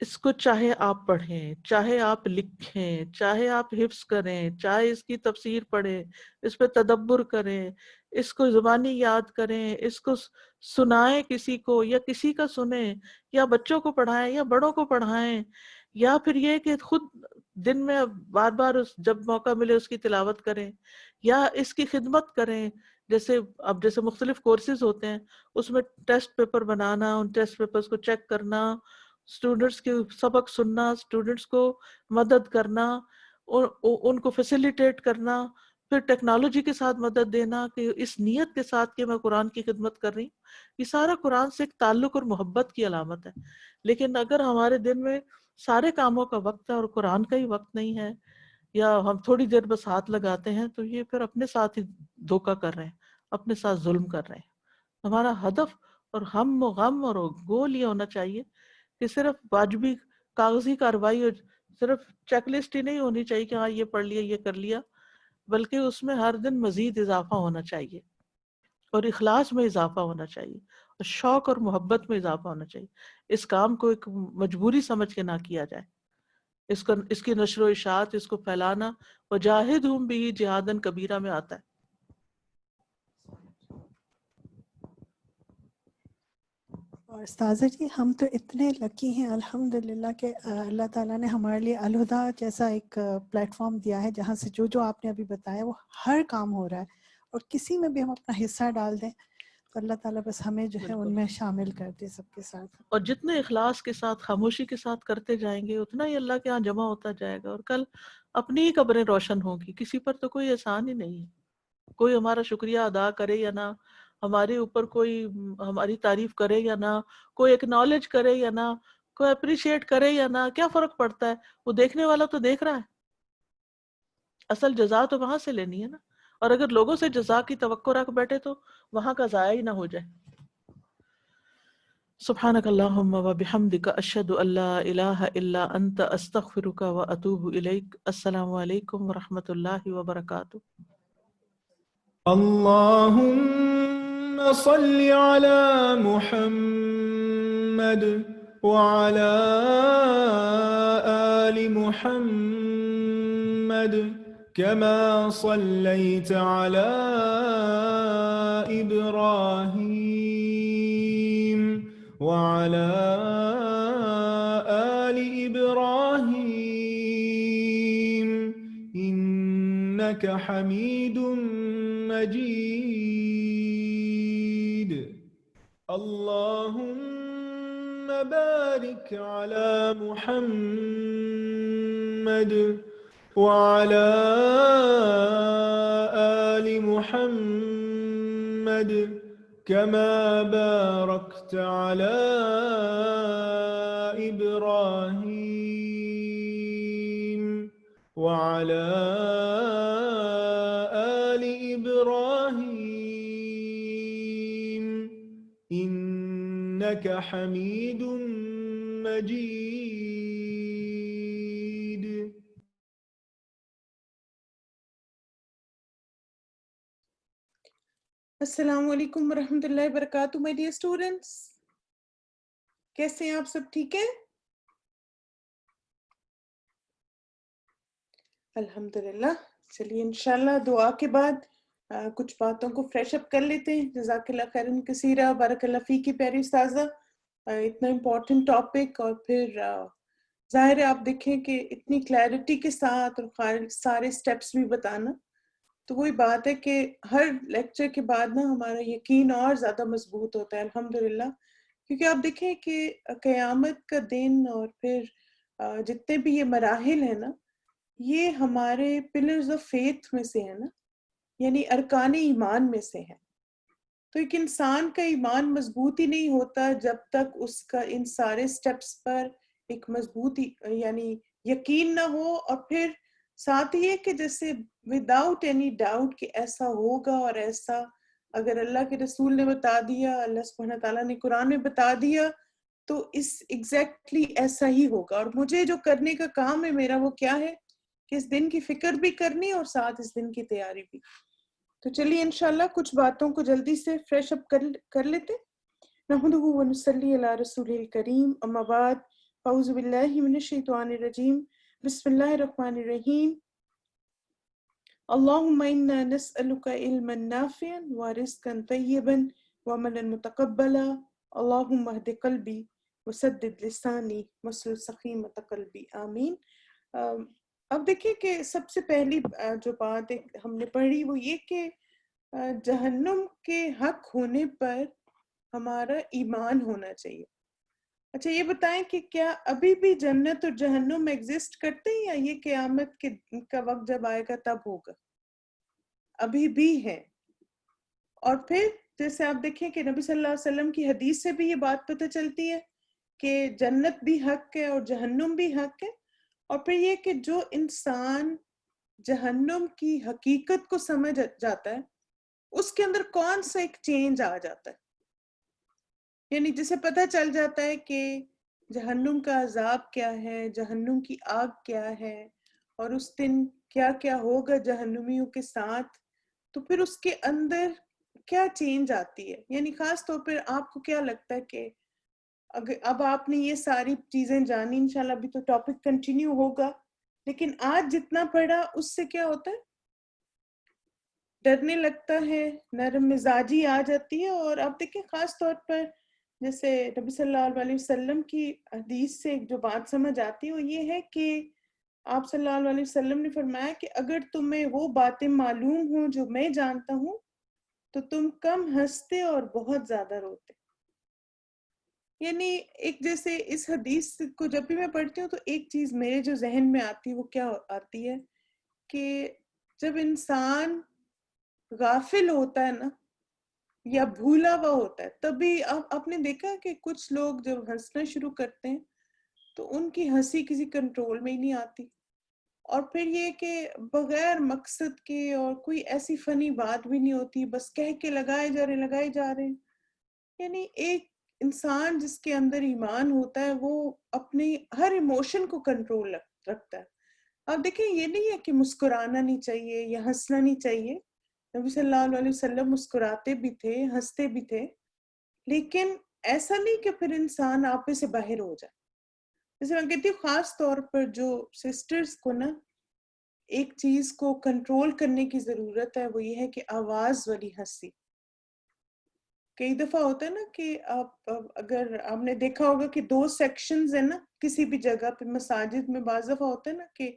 اس کو چاہے آپ پڑھیں، چاہے آپ لکھیں، چاہے آپ حفظ کریں، چاہے اس کی تفسیر پڑھیں، اس پہ تدبر کریں، اس کو زبانی یاد کریں، اس کو سنائیں کسی کو، یا کسی کا سنیں، یا بچوں کو پڑھائیں یا بڑوں کو پڑھائیں، یا پھر یہ کہ خود دن میں بار بار جب موقع ملے اس کی تلاوت کریں یا اس کی خدمت کریں. جیسے مختلف کورسز ہوتے ہیں، اس میں ٹیسٹ پیپر بنانا، ان ٹیسٹ پیپرز کو چیک کرنا، اسٹوڈنٹس کے سبق سننا، اسٹوڈنٹس کو مدد کرنا، ان کو فیسیلیٹیٹ کرنا، پھر ٹیکنالوجی کے ساتھ مدد دینا کہ اس نیت کے ساتھ کہ میں قرآن کی خدمت کر رہی ہوں. یہ سارا قرآن سے ایک تعلق اور محبت کی علامت ہے. لیکن اگر ہمارے دن میں سارے کاموں کا وقت ہے اور قرآن کا ہی وقت نہیں ہے، یا ہم تھوڑی دیر بس ہاتھ لگاتے ہیں، تو یہ پھر اپنے ساتھ ہی دھوکہ کر رہے ہیں، اپنے ساتھ ظلم کر رہے ہیں. ہمارا ہدف اور ہم و غم اور گول یہ ہونا چاہیے کہ صرف واجبی کاغذی کارروائی اور صرف چیک لسٹ ہی نہیں ہونی چاہیے کہ ہاں یہ پڑھ لیا یہ کر لیا، بلکہ اس میں ہر دن مزید اضافہ ہونا چاہیے، اور اخلاص میں اضافہ ہونا چاہیے، اور شوق اور محبت میں اضافہ ہونا چاہیے. اس کام کو ایک مجبوری سمجھ کے نہ کیا جائے. اس کی نشر و اشاعت، اس کو پھیلانا وجاہدہم بہ جہادا کبیرہ میں آتا ہے. اور استاذہ جی، ہم تو اتنے لکی ہیں الحمدللہ کہ اللہ تعالیٰ نے ہمارے لیے الہدا جیسا ایک پلیٹ فارم دیا ہے جہاں سے جو آپ نے ابھی بتایا وہ ہر کام ہو رہا ہے، اور کسی میں بھی ہم اپنا حصہ ڈال دیں تو اللہ تعالیٰ بس ہمیں جو ہے ان میں شامل کر دے سب کے ساتھ. اور جتنے اخلاص کے ساتھ خاموشی کے ساتھ کرتے جائیں گے اتنا ہی اللہ کے ہاں جمع ہوتا جائے گا، اور کل اپنی ہی قبریں روشن ہوگی. کسی پر تو کوئی احسان ہی نہیں ہے. کوئی ہمارا شکریہ ادا کرے یا نہ، ہمارے اوپر کوئی ہماری تعریف کرے یا نہ، کوئی ایکنالج کرے یا نہ، کوئی اپریشیٹ کرے یا نہ، کیا فرق پڑتا ہے؟ وہ دیکھنے والا تو دیکھ رہا ہے. اصل جزا تو وہاں سے لینی ہے نا. اور اگر لوگوں سے جزا کی توقع رکھ بیٹھے تو وہاں کا ضائع ہی نہ ہو جائے. سبحانک اللہم و بحمدک اشہد ان لا الہ الا انت استغفرک و اتوب الیک. السلام علیکم ورحمۃ اللہ وبرکاتہ. اللهم صل على محمد وعلى آل محمد كما صليت على إبراهيم وعلى آل إبراهيم إنك حميد مجيد. اللهم بارك على محمد وعلى آل محمد كما باركت على إبراهيم وعلى آل إبراهيم إنك حميد مجيد. السلام علیکم ورحمۃ اللہ وبرکاتہ. مائی ڈیئر اسٹوڈینٹس، کیسے ہیں آپ سب؟ ٹھیک ہے؟ الحمدللہ. چلیے انشاءاللہ دعا کے بعد کچھ باتوں کو فریش اپ کر لیتے ہیں. جزاک اللہ خیرن کثیرہ، بارک اللہ فیک کی پیاری استاذہ. اتنا امپورٹنٹ ٹاپک، اور پھر ظاہر ہے آپ دیکھیں کہ اتنی کلیئرٹی کے ساتھ اور سارے سٹیپس بھی بتانا، تو وہی بات ہے کہ ہر لیکچر کے بعد نا ہمارا یقین اور زیادہ مضبوط ہوتا ہے الحمدللہ. کیونکہ آپ دیکھیں کہ قیامت کا دن اور پھر جتنے بھی یہ مراحل ہیں نا، یہ ہمارے پلرز آف فیتھ میں سے ہے نا، یعنی ارکان ایمان میں سے ہے. تو ایک انسان کا ایمان مضبوط ہی نہیں ہوتا جب تک اس کا ان سارے سٹیپس پر ایک مضبوط یعنی یقین نہ ہو، اور پھر ساتھ یہ کہ جیسے وداؤٹ اینی ڈاؤٹ کہ ایسا ہوگا، اور ایسا اگر اللہ کے رسول نے بتا دیا، اللہ سبحانہ تعالیٰ نے قرآن میں بتا دیا، تو اس ایگزیکٹلی ایسا ہی ہوگا. اور مجھے جو کرنے کا کام ہے میرا وہ کیا ہے کہ اس دن کی فکر بھی کرنی اور ساتھ اس دن کی تیاری بھی. تو چلیے انشاءاللہ کچھ باتوں کو جلدی سے فریش اپ کر لیتے. نحمدہ و نصلی علی رسول الکریم، اما بعد اعوذ باللہ من الشیطان الرجیم بسم اللہ الرحمن الرحیم اللہم انا نسألک علما نافعا ورزقا طیبا وعملا متقبلا اللہم اہد قلبی وسدد لسانی واسلل سخیمۃ قلبی آمین۔ اب دیکھیں کہ سب سے پہلی جو بات ہم نے پڑھی وہ یہ کہ جہنم کے حق ہونے پر ہمارا ایمان ہونا چاہیے۔ اچھا یہ بتائیں کہ کیا ابھی بھی جنت اور جہنم ایگزسٹ کرتے ہیں یا یہ قیامت کا وقت جب آئے گا تب ہوگا؟ ابھی بھی ہے۔ اور پھر جیسے آپ دیکھیں کہ نبی صلی اللہ علیہ وسلم کی حدیث سے بھی یہ بات پتہ چلتی ہے کہ جنت بھی حق ہے اور جہنم بھی حق ہے۔ اور پھر یہ کہ جو انسان جہنم کی حقیقت کو سمجھ جاتا ہے اس کے اندر کون سا ایک چینج آ جاتا ہے، یعنی جسے پتہ چل جاتا ہے کہ جہنم کا عذاب کیا ہے، جہنم کی آگ کیا ہے اور اس دن کیا کیا ہوگا جہنمیوں کے ساتھ، تو پھر اس کے اندر کیا چینج آتی ہے۔ یعنی خاص طور پر آپ کو کیا لگتا ہے کہ اب آپ نے یہ ساری چیزیں جانی، انشاءاللہ ابھی تو ٹاپک کنٹینیو ہوگا، لیکن آج جتنا پڑھا اس سے کیا ہوتا ہے، ڈرنے لگتا ہے، نرم مزاجی آ جاتی ہے۔ اور آپ دیکھیں خاص طور پر جیسے نبی صلی اللہ علیہ وسلم کی حدیث سے جو بات سمجھ آتی ہے وہ یہ ہے کہ آپ صلی اللہ علیہ وسلم نے فرمایا کہ اگر تمہیں وہ باتیں معلوم ہوں جو میں جانتا ہوں تو تم کم ہنستے اور بہت زیادہ روتے۔ یعنی ایک جیسے اس حدیث کو جب بھی میں پڑھتی ہوں تو ایک چیز میرے جو ذہن میں آتی ہے وہ کیا آتی ہے کہ جب انسان غافل ہوتا ہے نا یا بھولا ہوا ہوتا ہے تبھی آپ نے دیکھا کہ کچھ لوگ جب ہنسنا شروع کرتے ہیں تو ان کی ہنسی کسی کنٹرول میں ہی نہیں آتی، اور پھر یہ کہ بغیر مقصد کے اور کوئی ایسی فنی بات بھی نہیں ہوتی، بس کہہ کے لگائے جا رہے ہیں۔ یعنی ایک انسان جس کے اندر ایمان ہوتا ہے وہ اپنی ہر ایموشن کو کنٹرول رکھتا ہے۔ اب دیکھیں یہ نہیں ہے کہ مسکرانا نہیں چاہیے یا ہنسنا نہیں چاہیے، نبی صلی اللہ علیہ وسلم مسکراتے بھی تھے، ہنستے بھی تھے، لیکن ایسا نہیں کہ پھر انسان آپے سے باہر ہو جائے۔ جیسے میں کہتی ہوں خاص طور پر جو سسٹرز کو نا ایک چیز کو کنٹرول کرنے کی ضرورت ہے، وہ یہ ہے کہ آواز والی ہنسی۔ کئی دفعہ ہوتا ہے نا کہ آپ اگر آپ نے دیکھا ہوگا کہ دو سیکشنز ہیں نا کسی بھی جگہ پہ، مساجد میں بعض دفعہ ہوتا ہے نا کہ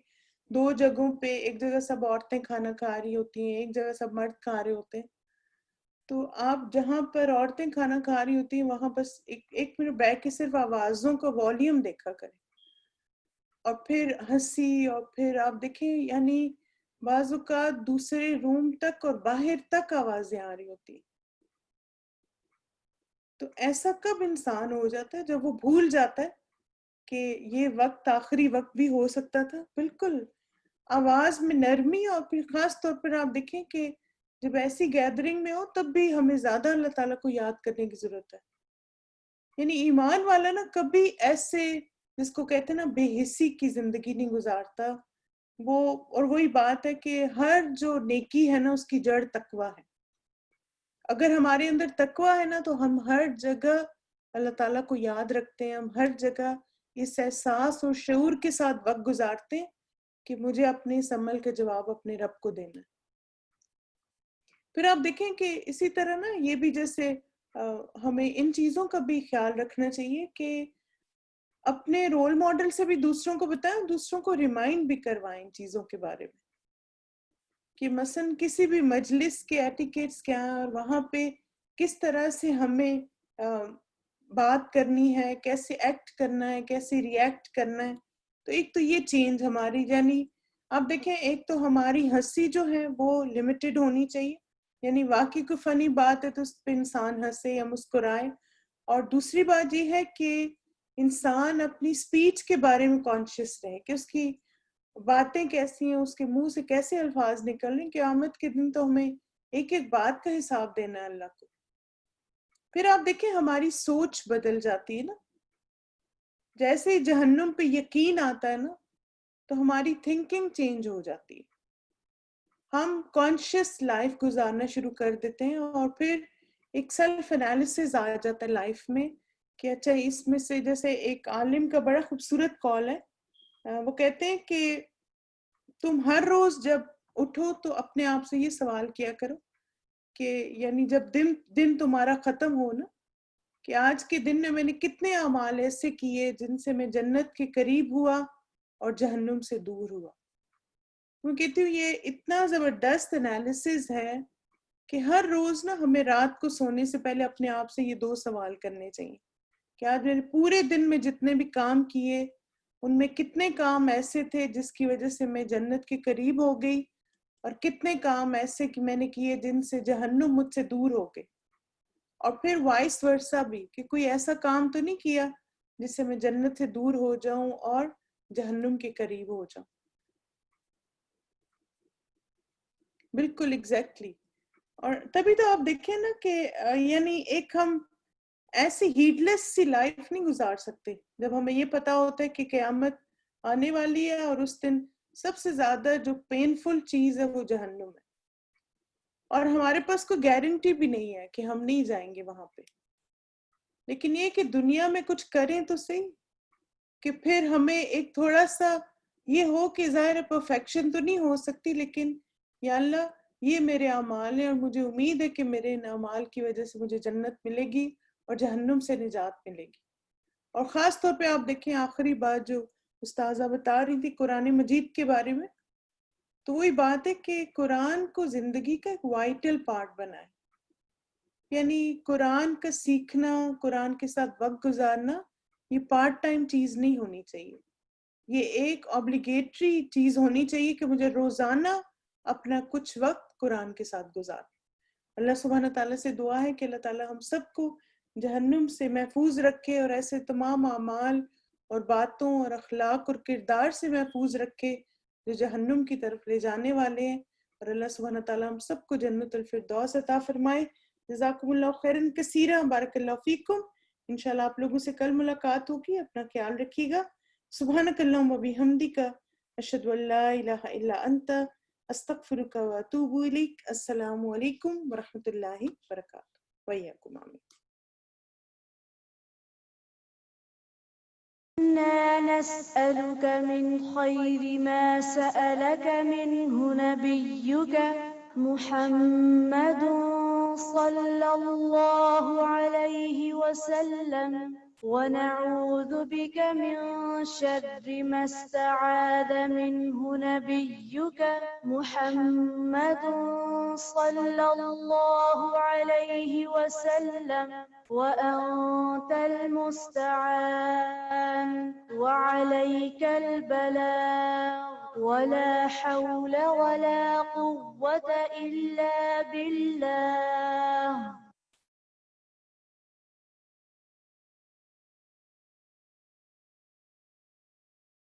دو جگہوں پہ، ایک جگہ سب عورتیں کھانا کھا رہی ہوتی ہیں، ایک جگہ سب مرد کھا رہے ہوتے ہیں، تو آپ جہاں پر عورتیں کھانا کھا رہی ہوتی ہیں وہاں بس ایک منٹ بیٹھ کے صرف آوازوں کا والیوم دیکھا کریں، اور پھر ہنسی، اور پھر آپ دیکھیں یعنی بعض اوقات دوسرے روم تک اور باہر تک آوازیں آ رہی ہوتی ہیں۔ تو ایسا کب انسان ہو جاتا ہے جب وہ بھول جاتا ہے کہ یہ وقت آخری وقت بھی ہو سکتا تھا۔ بالکل آواز میں نرمی، اور پھر خاص طور پر آپ دیکھیں کہ جب ایسی گیدرنگ میں ہو تب بھی ہمیں زیادہ اللہ تعالیٰ کو یاد کرنے کی ضرورت ہے۔ یعنی ایمان والا نا کبھی ایسے جس کو کہتے ہیں نا بے حسی کی زندگی نہیں گزارتا وہ، اور وہی بات ہے کہ ہر جو نیکی ہے نا اس کی جڑ تقویٰ ہے۔ اگر ہمارے اندر تقویٰ ہے نا تو ہم ہر جگہ اللہ تعالیٰ کو یاد رکھتے ہیں، ہم ہر جگہ اس احساس اور شعور کے ساتھ وقت گزارتے ہیں کہ مجھے اپنے اس عمل کا جواب اپنے رب کو دینا ہے۔ پھر آپ دیکھیں کہ اسی طرح نا یہ بھی جیسے ہمیں ان چیزوں کا بھی خیال رکھنا چاہیے کہ اپنے رول ماڈل سے بھی دوسروں کو بتائیں، دوسروں کو ریمائنڈ بھی کروائیں ان چیزوں کے بارے میں، کہ مثلا کسی بھی مجلس کے ایٹیکیٹس کیا ہیں اور وہاں پہ کس طرح سے ہمیں بات کرنی ہے، کیسے ایکٹ کرنا ہے، کیسے ری ایکٹ کرنا ہے۔ تو ایک تو یہ چینج ہماری، یعنی آپ دیکھیں ایک تو ہماری ہنسی جو ہے وہ لمیٹڈ ہونی چاہیے، یعنی واقعی کوئی فنی بات ہے تو اس پہ انسان ہنسے یا مسکرائے۔ اور دوسری بات یہ ہے کہ انسان اپنی سپیچ کے بارے میں کانشیس رہے کہ اس کی باتیں کیسی ہیں، اس کے منہ سے کیسے الفاظ نکل رہے ہیں۔ قیامت کے دن تو ہمیں ایک ایک بات کا حساب دینا ہے اللہ کو۔ پھر آپ دیکھیں ہماری سوچ بدل جاتی ہے نا، جیسے ہی جہنم پہ یقین آتا ہے نا تو ہماری تھنکنگ چینج ہو جاتی ہے، ہم کانشیس لائف گزارنا شروع کر دیتے ہیں، اور پھر ایک سیلف انالیسس آ جاتا ہے لائف میں کہ اچھا اس میں سے جیسے ایک عالم کا بڑا خوبصورت قول ہے، وہ کہتے ہیں کہ تم ہر روز جب اٹھو تو اپنے آپ سے یہ سوال کیا کرو کہ یعنی جب دن تمہارا ختم ہو نا، کہ آج کے دن میں نے کتنے اعمال ایسے کیے جن سے میں جنت کے قریب ہوا اور جہنم سے دور ہوا. میں کہتی ہوں یہ اتنا زبردست انالیسز ہے کہ ہر روز نا ہمیں رات کو سونے سے پہلے اپنے آپ سے یہ 2 سوال کرنے چاہیے کہ آج میں نے پورے دن میں جتنے بھی کام کیے ان میں کتنے کام ایسے تھے جس کی وجہ سے میں جنت کے قریب ہو گئی، اور کتنے کام ایسے کہ میں نے کیے جن سے جہنم مجھ سے دور ہو گئے. اور پھر وائس ورسا بھی کہ کوئی ایسا کام تو نہیں کیا جس سے میں جنت سے دور ہو جاؤں اور جہنم کے قریب ہو جاؤں. بالکل ایگزیکٹلی. اور تبھی تو آپ دیکھیں نا کہ یعنی ایک ہم ایسی ہیڈلیس سی لائف نہیں گزار سکتے جب ہمیں یہ پتا ہوتا ہے کہ قیامت آنے والی ہے اور اس دن سب سے زیادہ جو پینفل چیز ہے وہ جہنم ہے، اور ہمارے پاس کوئی گارنٹی بھی نہیں ہے کہ ہم نہیں جائیں گے وہاں پہ. لیکن یہ کہ دنیا میں کچھ کریں تو صحیح، کہ پھر ہمیں ایک تھوڑا سا یہ ہو کہ ظاہر پرفیکشن تو نہیں ہو سکتی، لیکن یا اللہ یہ میرے اعمال ہیں اور مجھے امید ہے کہ میرے ان اعمال کی وجہ سے مجھے جنت ملے گی اور جہنم سے نجات ملے گی. اور خاص طور پہ آپ دیکھیں آخری بات جو استاذہ بتا رہی تھی قرآن مجید کے بارے میں، تو وہی بات ہے کہ قرآن کو زندگی کا ایک وائٹل پارٹ بنائے. یعنی قرآن کا سیکھنا، قرآن کے ساتھ وقت گزارنا یہ پارٹ ٹائم چیز نہیں ہونی چاہیے، یہ ایک obligatory چیز ہونی چاہیے کہ مجھے روزانہ اپنا کچھ وقت قرآن کے ساتھ گزار. اللہ سبحانہ تعالیٰ سے دعا ہے کہ اللہ تعالیٰ ہم سب کو جہنم سے محفوظ رکھے اور ایسے تمام اعمال اور باتوں اور اخلاق اور کردار سے محفوظ رکھے جو جہنم کی طرف لے جانے والے ہیں، اور اللہ سبحانہ تعالیٰ ہم سب کو جنت الفردوس عطا فرمائے. جزاکم اللہ خیرا کثیرا، بارک اللہ فیکم. انشاءاللہ آپ لوگوں سے کل ملاقات ہوگی. اپنا خیال رکھیے گا. سبحانک اللہم و بحمدک، اشہد ان لا الہ الا انت، استغفرک و اتوب الیک. السلام علیکم ورحمۃ اللہ وبرکاتہ. وإياكم آمین. إنا نسألك من خير ما سألك منه نبيك محمد صلى الله عليه وسلم، ونعوذ بك من شر ما استعاذ منه نبيك محمد صلى الله عليه وسلم، وأنت المستعان وعليك البلاغ، ولا حول ولا قوة إلا بالله.